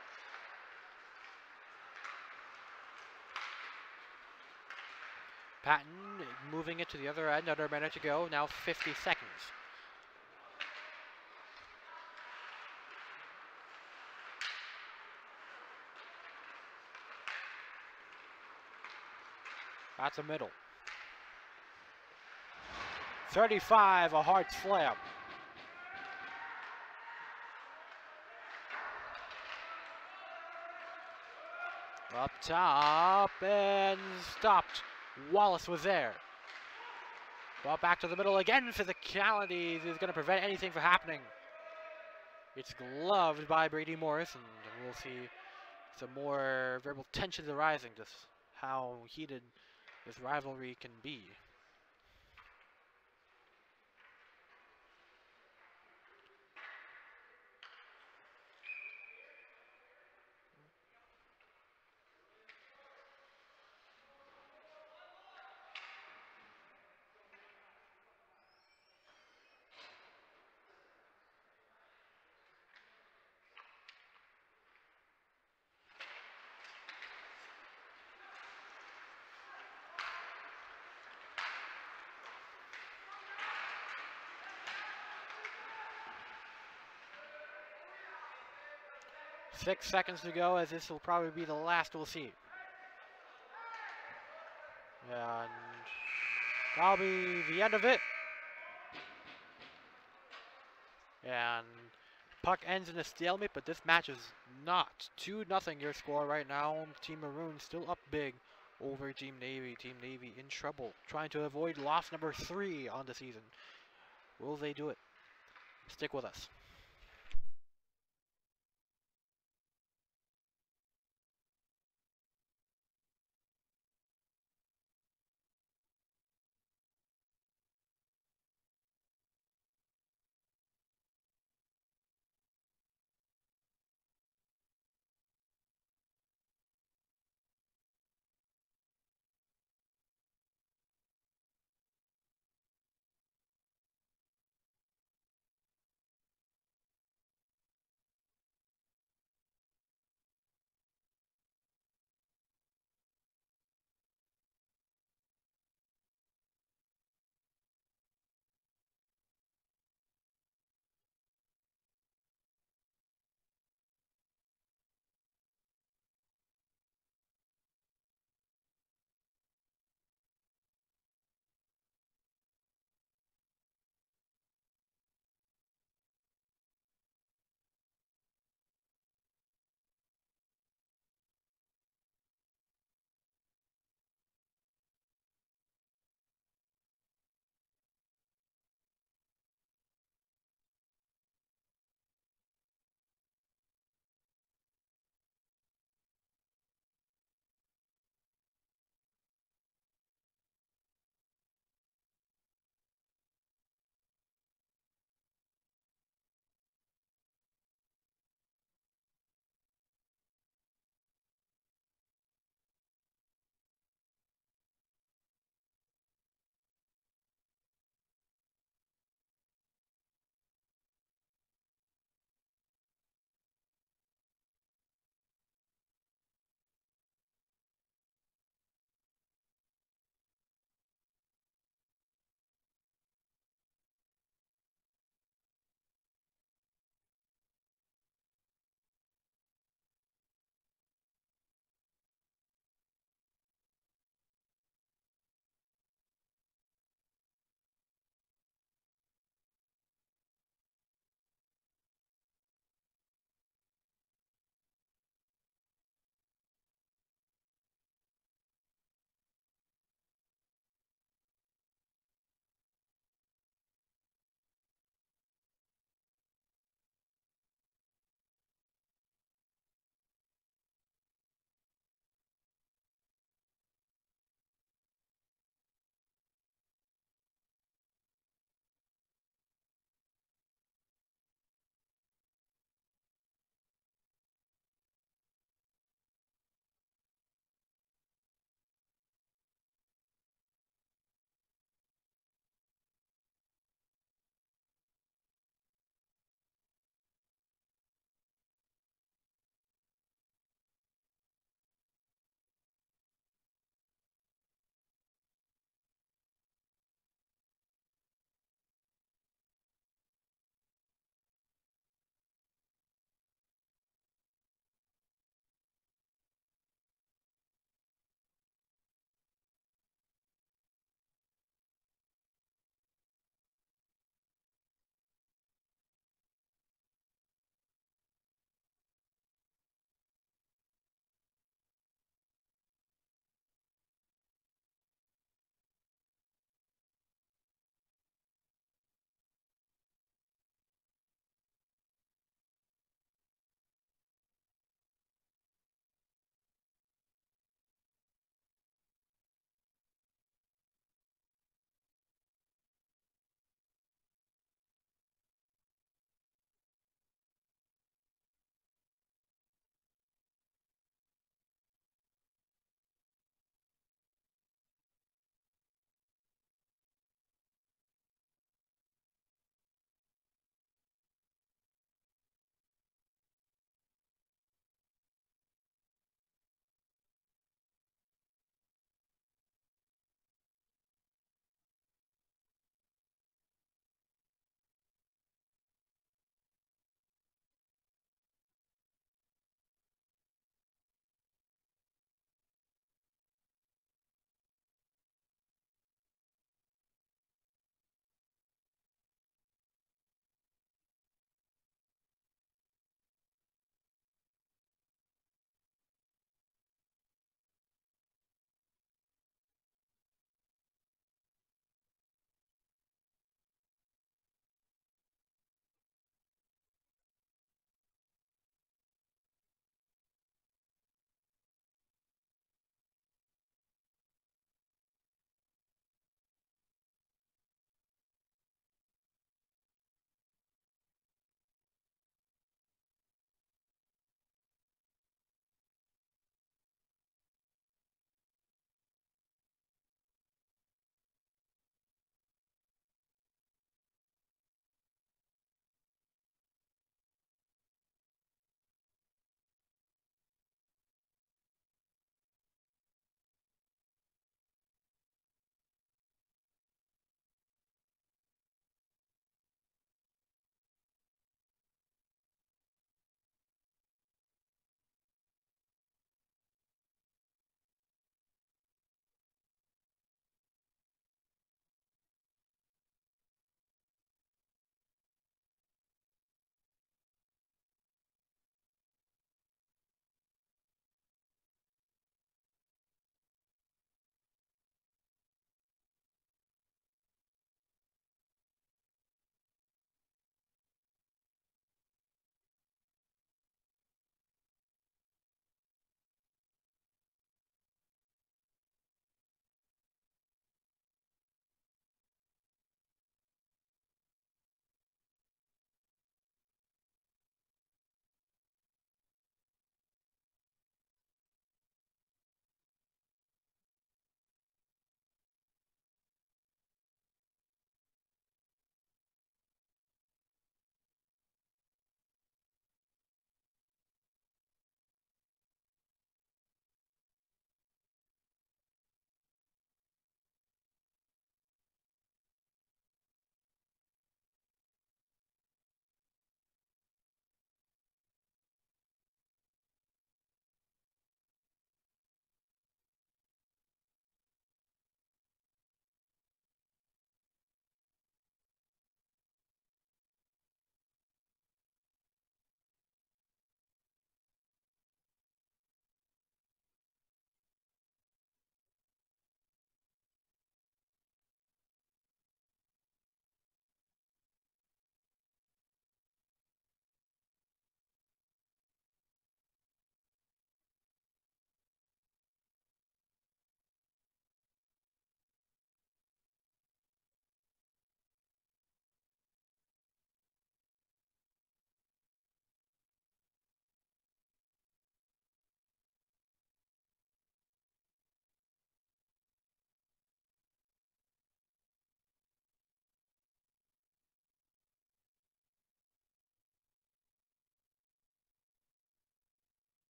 Patton moving it to the other end, another minute to go, now 50 seconds. That's a middle. 35, a hard slam. Up top and stopped. Wallace was there. Ball back to the middle again. Physicality is going to prevent anything from happening. It's gloved by Brady Morris, and we'll see some more verbal tensions arising. Just how heated this rivalry can be. Six seconds to go, as this will probably be the last we'll see. And that'll be the end of it. And puck ends in a stalemate, but this match is not. 2-0 your score right now. Team Maroon still up big over Team Navy. Team Navy in trouble, trying to avoid loss number 3 on the season. Will they do it? Stick with us.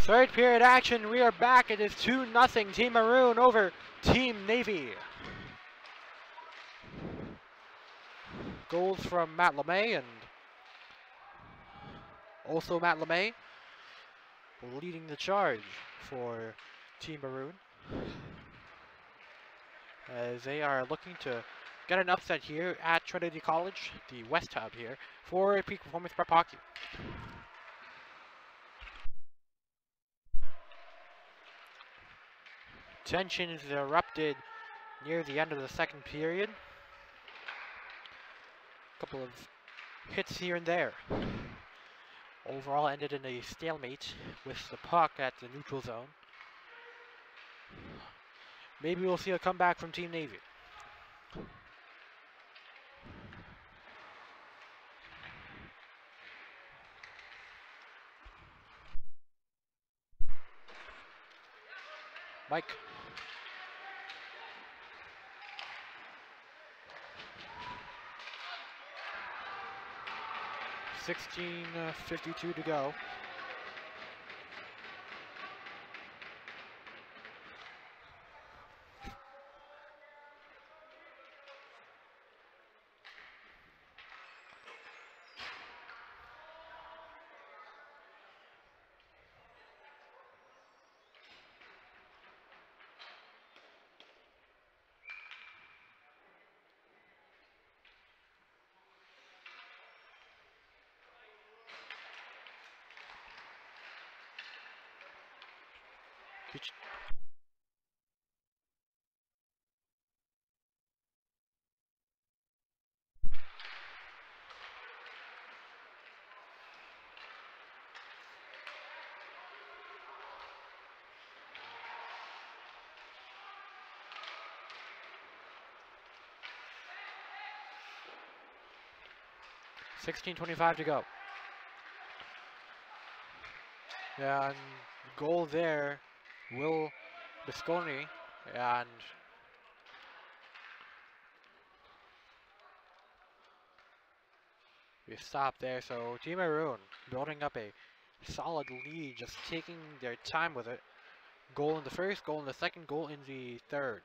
Third period action. We are back. It is 2-0 Team Maroon over Team Navy. Goals from Matt LeMay and also Matt LeMay leading the charge for Team Maroon, as they are looking to get an upset here at Trinity College, the West Hub here, for Peak Performance Prep Hockey. Tension is erupted near the end of the second period. A couple of hits here and there. Overall ended in a stalemate with the puck at the neutral zone. Maybe we'll see a comeback from Team Navy. Mike. $16:52 to go. $16:25 to go. And goal there, Will Bisconi, and we stop there. So Team Maroon building up a solid lead, just taking their time with it. Goal in the first, goal in the second, goal in the third.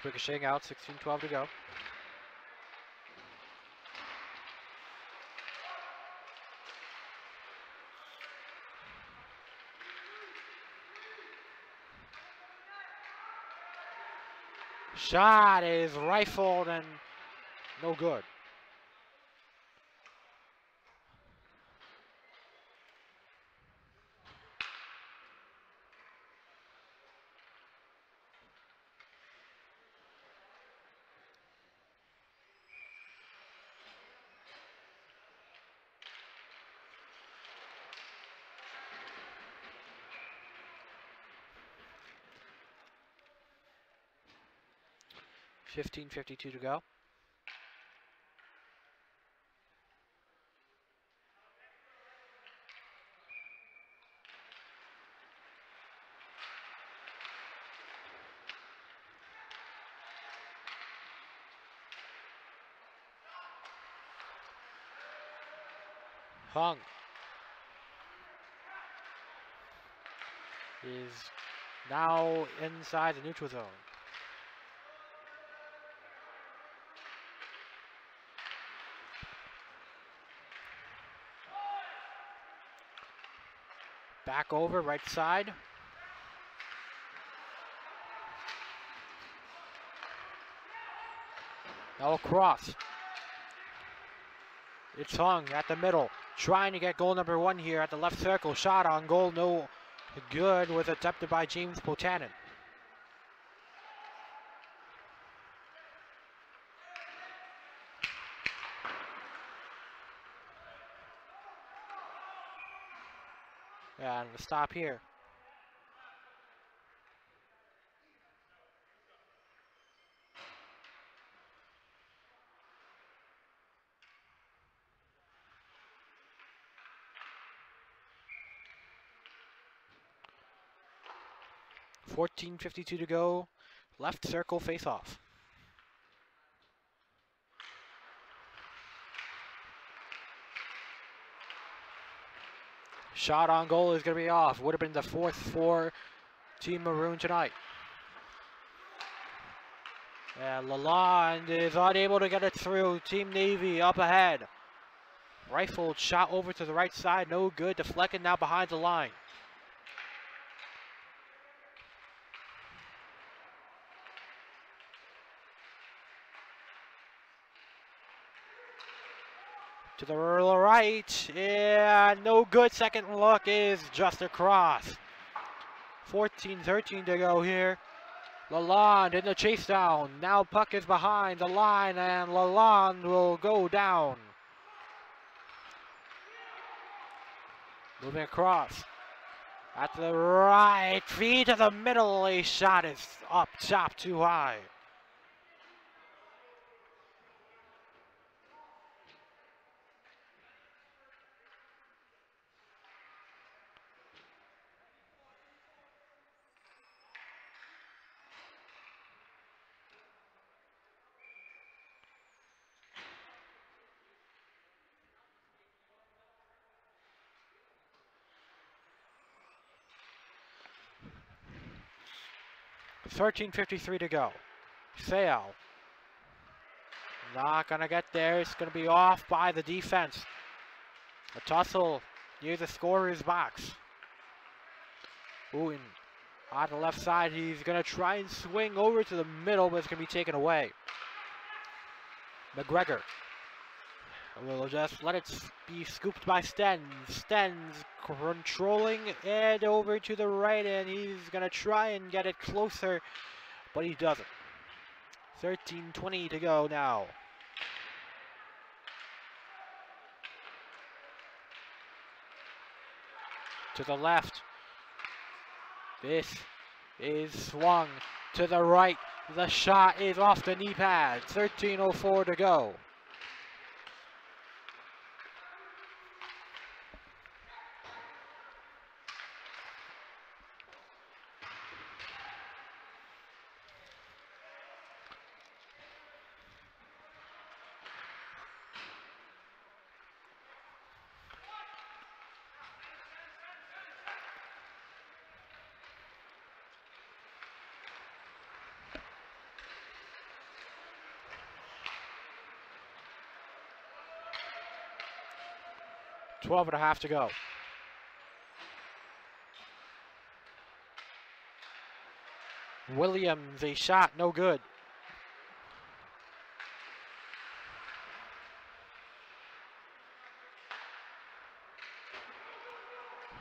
Ricocheting out, 16:12 to go. Shot is rifled and no good. $15:52 to go. Hung is now inside the neutral zone. Back over, right side. Now across. It's Hung at the middle, trying to get goal number 1 here at the left circle. Shot on goal, no good, was attempted by James Potanin. And the stop here. $14:52 to go. Left circle face off. Shot on goal is going to be off. Would have been the fourth for Team Maroon tonight. And Lalonde is unable to get it through. Team Navy up ahead. Rifled shot over to the right side. No good. Deflected now behind the line. To the right. Yeah, no good. Second look is just across. 14-13 to go here. Lalonde in the chase down. Now puck is behind the line and Lalonde will go down. Moving across. At the right. Feed to the middle. A shot is up top too high. $13:53 to go. Sale. Not going to get there. It's going to be off by the defense. A tussle near the scorer's box. Wooten on the left side. He's going to try and swing over to the middle, but it's going to be taken away. McGregor will just let it be scooped by Stens. Stens controlling it over to the right, and he's going to try and get it closer, but he doesn't. 13:20 to go now. To the left. This is swung to the right. The shot is off the knee pad. 13:04 to go. .12.5 to go. Williams, a shot, no good.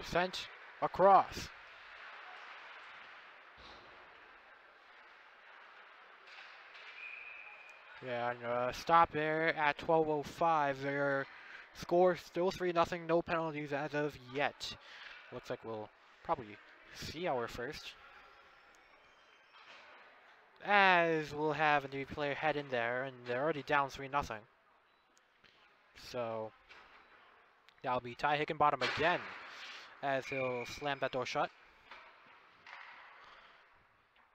Sent across. Yeah, and stop there at 12:05. Their score still 3-0, no penalties as of yet. Looks like we'll probably see our first. As we'll have a new player head in there, and they're already down 3-0. So that'll be Ty Hickenbottom again, as he'll slam that door shut.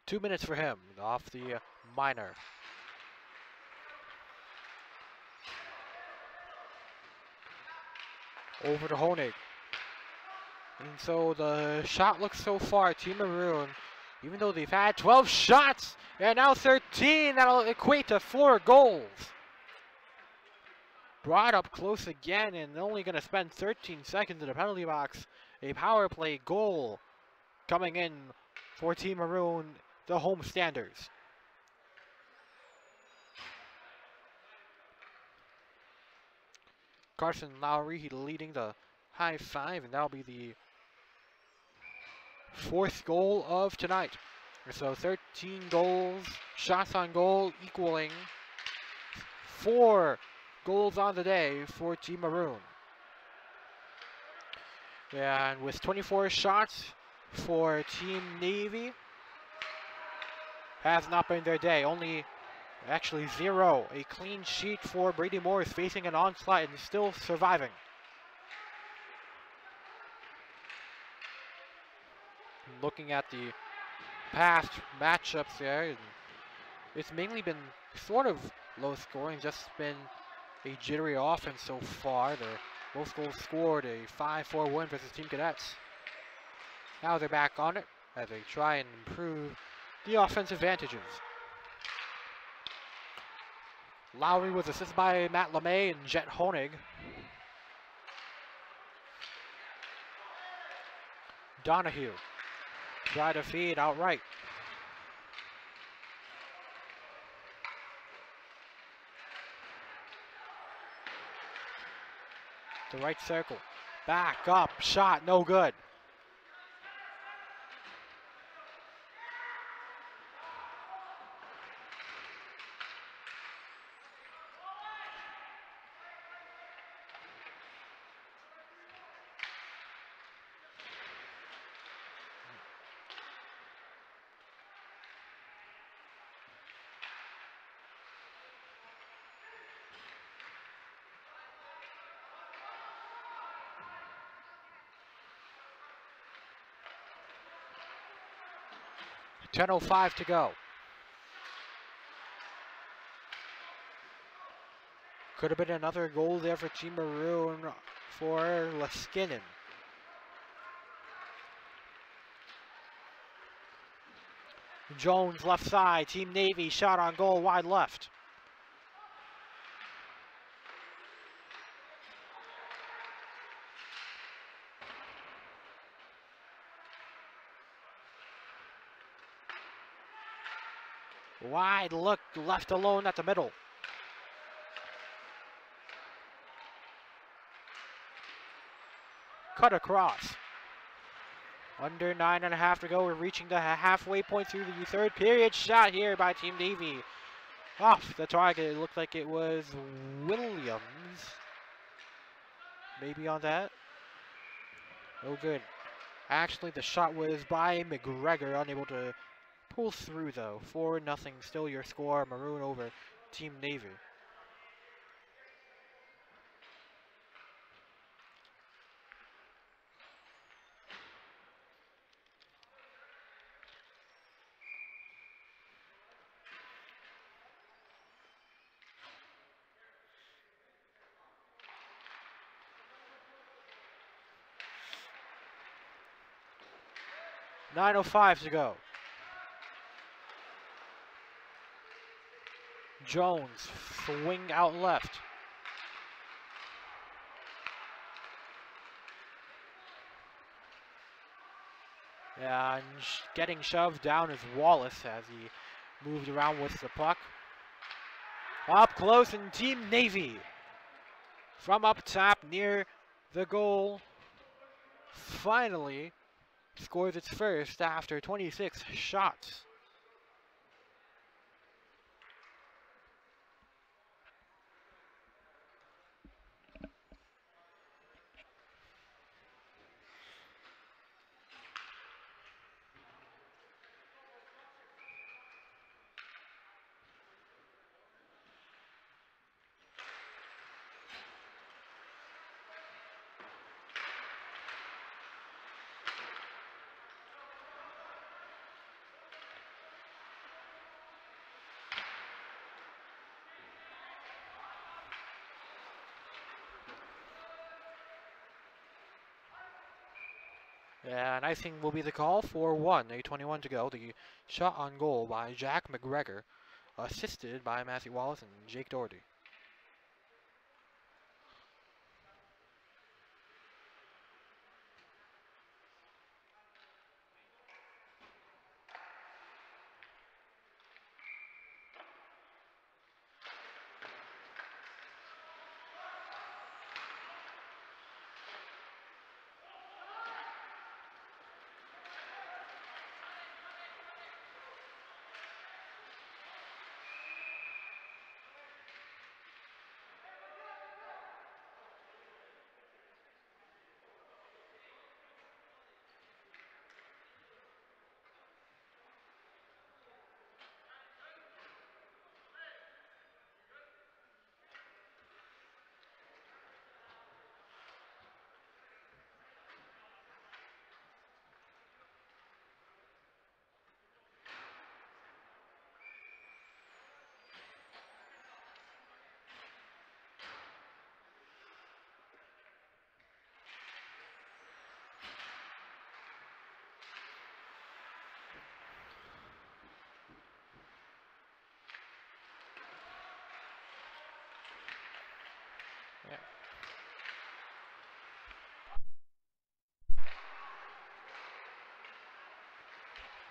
2 minutes for him off the minor. Over to Honig. And so the shot looks so far, Team Maroon, even though they've had 12 shots, and now 13, that'll equate to 4 goals. Brought up close again, and only going to spend 13 seconds in the penalty box. A power play goal coming in for Team Maroon, the homestanders. Carson Lowry leading the high five, and that'll be the 4th goal of tonight. So 13 goals, shots on goal, equaling 4 goals on the day for Team Maroon. And with 24 shots for Team Navy, has not been their day. Only actually 0. A clean sheet for Brady Morris, facing an onslaught and still surviving. Looking at the past matchups there, it's mainly been sort of low scoring, just been a jittery offense so far. They're Both goals scored, a 5-4 win versus Team Cadets. Now they're back on it as they try and improve the offensive advantages. Lowry was assisted by Matt LeMay and Jet Honig. Donahue tried to feed outright. The right circle. Back up, shot, no good. .10:05 to go. Could have been another goal there for Team Maroon for Leskinen. Jones left side, Team Navy shot on goal wide left. Wide look, left alone at the middle. Cut across. Under 9.5 to go. We're reaching the halfway point through the third period. Shot here by Team Navy. Off the target. It looked like it was Williams. Maybe on that. No good. Actually, the shot was by McGregor. Unable to pull through though. 4-0. Still your score. Maroon over Team Navy. .9:05 to go. Jones, swing out left. And getting shoved down is Wallace as he moved around with the puck. Up close and Team Navy from up top near the goal finally scores its first after 26 shots. And icing will be the call for 1:21 to go. The shot on goal by Jack McGregor, assisted by Matthew Wallace and Jake Doherty.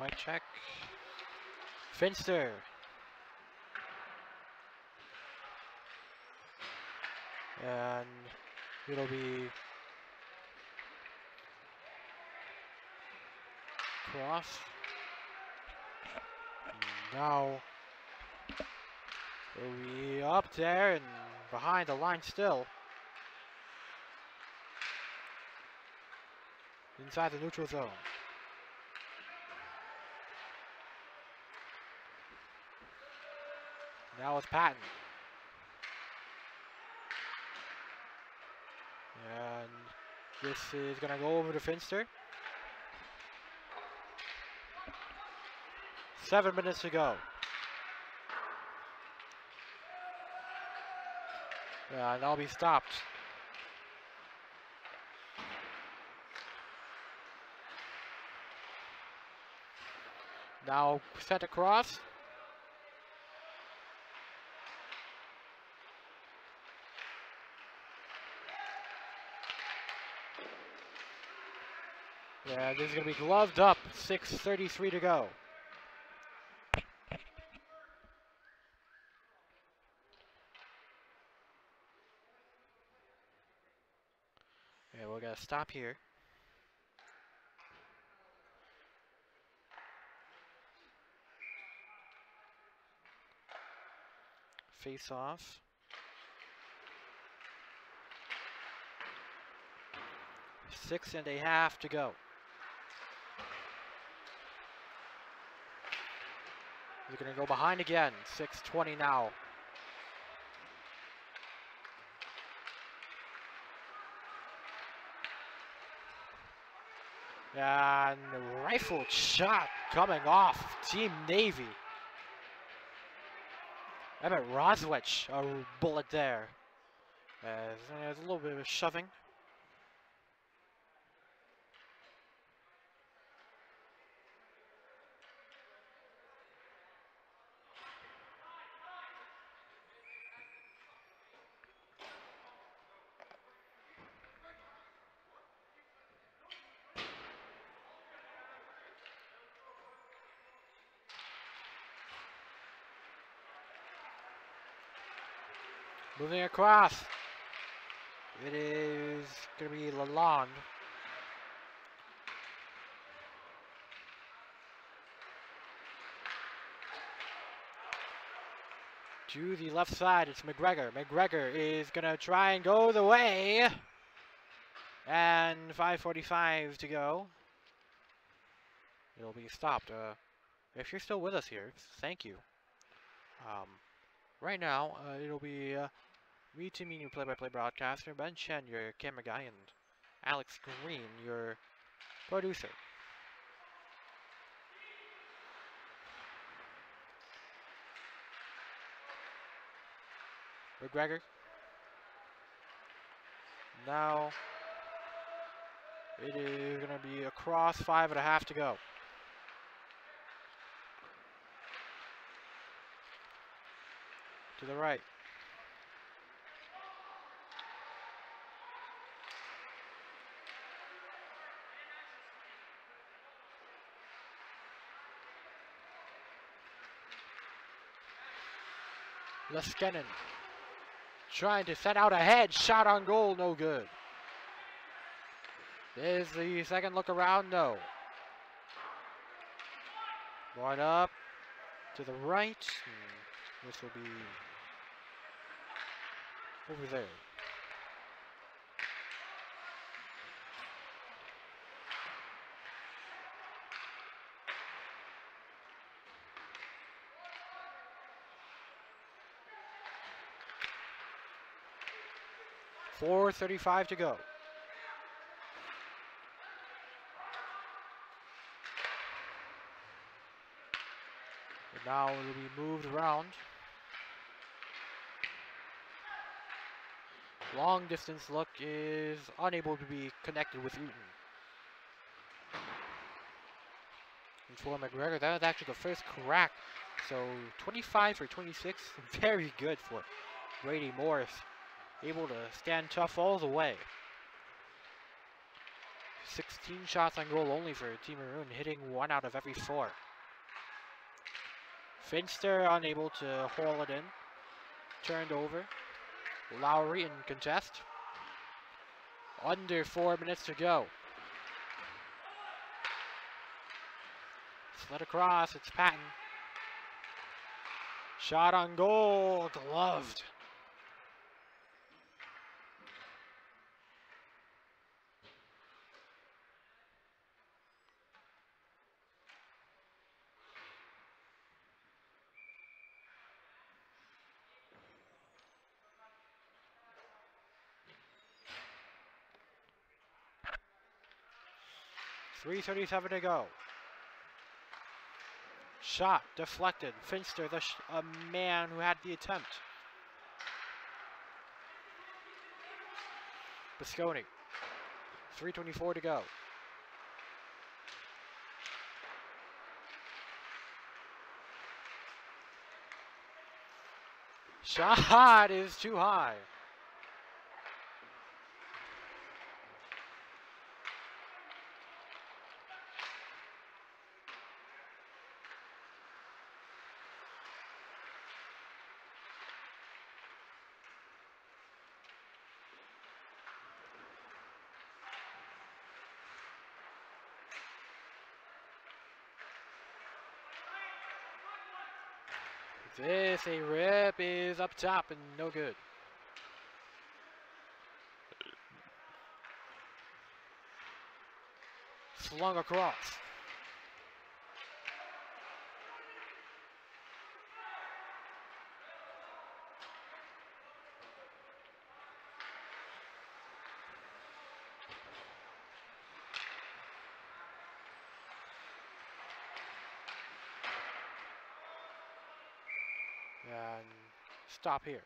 Mic check. Finster. And it'll be cross. Now it'll be up there and behind the line still. Inside the neutral zone. Now it's Patton. And this is going to go over to Finster. 7 minutes to go. And I'll be stopped. Now set across. Yeah, this is going to be gloved up. 6:33 to go. Yeah, we're going to stop here. Face off. 6.5 to go. We're going to go behind again. 6:20 now. And a rifled shot coming off Team Navy. Emmett Roswich, a bullet there. There's a little bit of shoving. Moving across. It is going to be Lalonde. To the left side, it's McGregor. McGregor is going to try and go the way. And 5:45 to go. It'll be stopped. If you're still with us here, thank you. Right now, it'll be me, Timmy, your play-by-play broadcaster, Ben Chen, your camera guy, and Alex Green, your producer. McGregor. Now, it is going to be across 5.5 to go. To the right. Leskinen trying to set out ahead. Shot on goal, no good. There's the second look around, no. One up to the right. This will be over there. .435 to go. And now it will be moved around. Long distance look is unable to be connected with Uten. And for McGregor, that was actually the first crack. So 25 for 26, very good for Brady Morris. Able to stand tough all the way. 16 shots on goal only for Team Maroon, hitting 1 out of every 4. Finster unable to haul it in. Turned over. Lowry in contest. Under 4 minutes to go. Slid across, it's Patton. Shot on goal, gloved. .337 to go. Shot deflected. Finster, a man who had the attempt. Bisconi. 3:24 to go. Shot is too high. This a rip is up top and no good. Slung across. And stop here.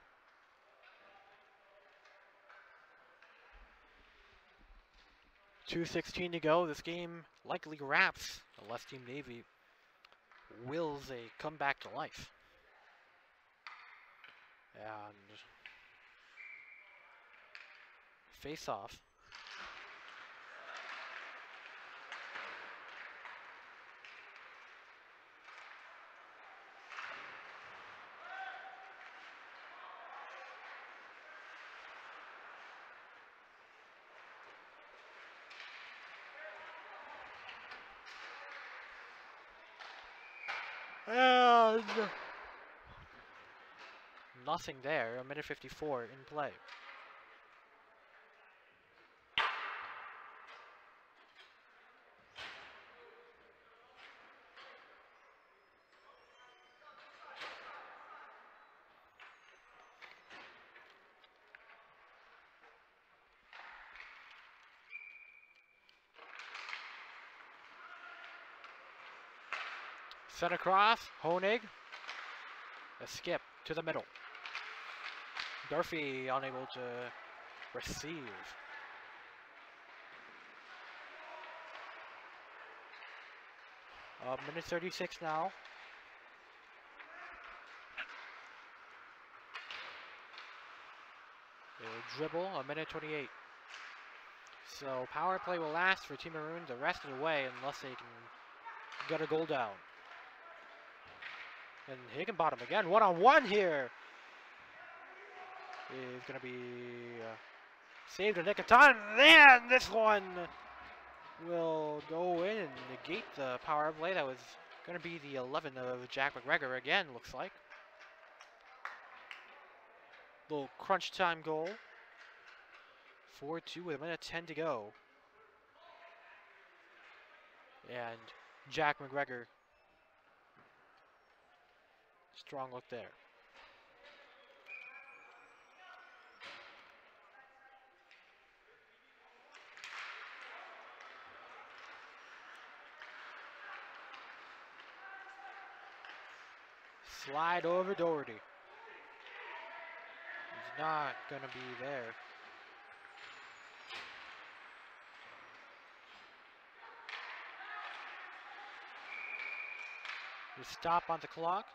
.216 to go. This game likely wraps unless Team Navy wills a comeback to life. And face off. And nothing there. 1:54 in play. Sent across, Honig. A skip to the middle. Durfee unable to receive. Minute 36 now. A dribble, 1:28. So power play will last for Team Maroon the rest of the way unless they can get a goal down. And Higginbottom again, one-on-one here. Is going to be saved in the nick of time. And this one will go in and negate the power play. That was going to be the 11 of Jack McGregor again, looks like. Little crunch time goal. 4-2 with 1:10 to go. And Jack McGregor. Strong look there. Slide over Doherty. He's not going to be there. We stop on the clock.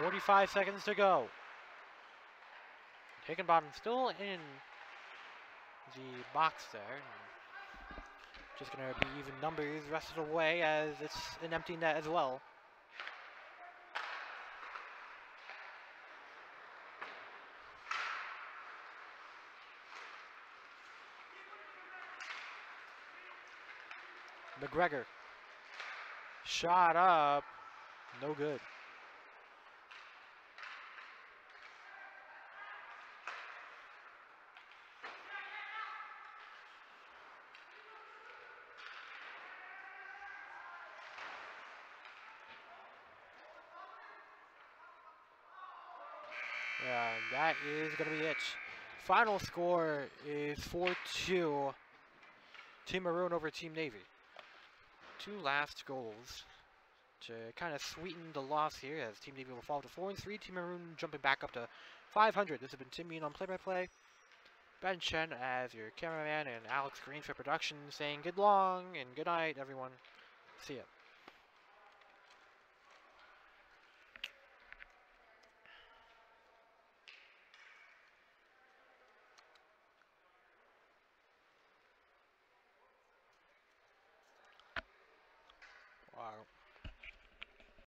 45 seconds to go. Higginbottom still in the box there. Just going to be even numbers the rest of the way as it's an empty net as well. McGregor. Shot up. No good. Yeah, that is going to be it. Final score is 4-2. Team Maroon over Team Navy. 2 last goals to kind of sweeten the loss here as Team Navy will fall to 4-3. Team Maroon jumping back up to 500. This has been Tim Mean on Play-by-Play. Ben Chen as your cameraman and Alex Green for production saying good long and good night, everyone. See ya.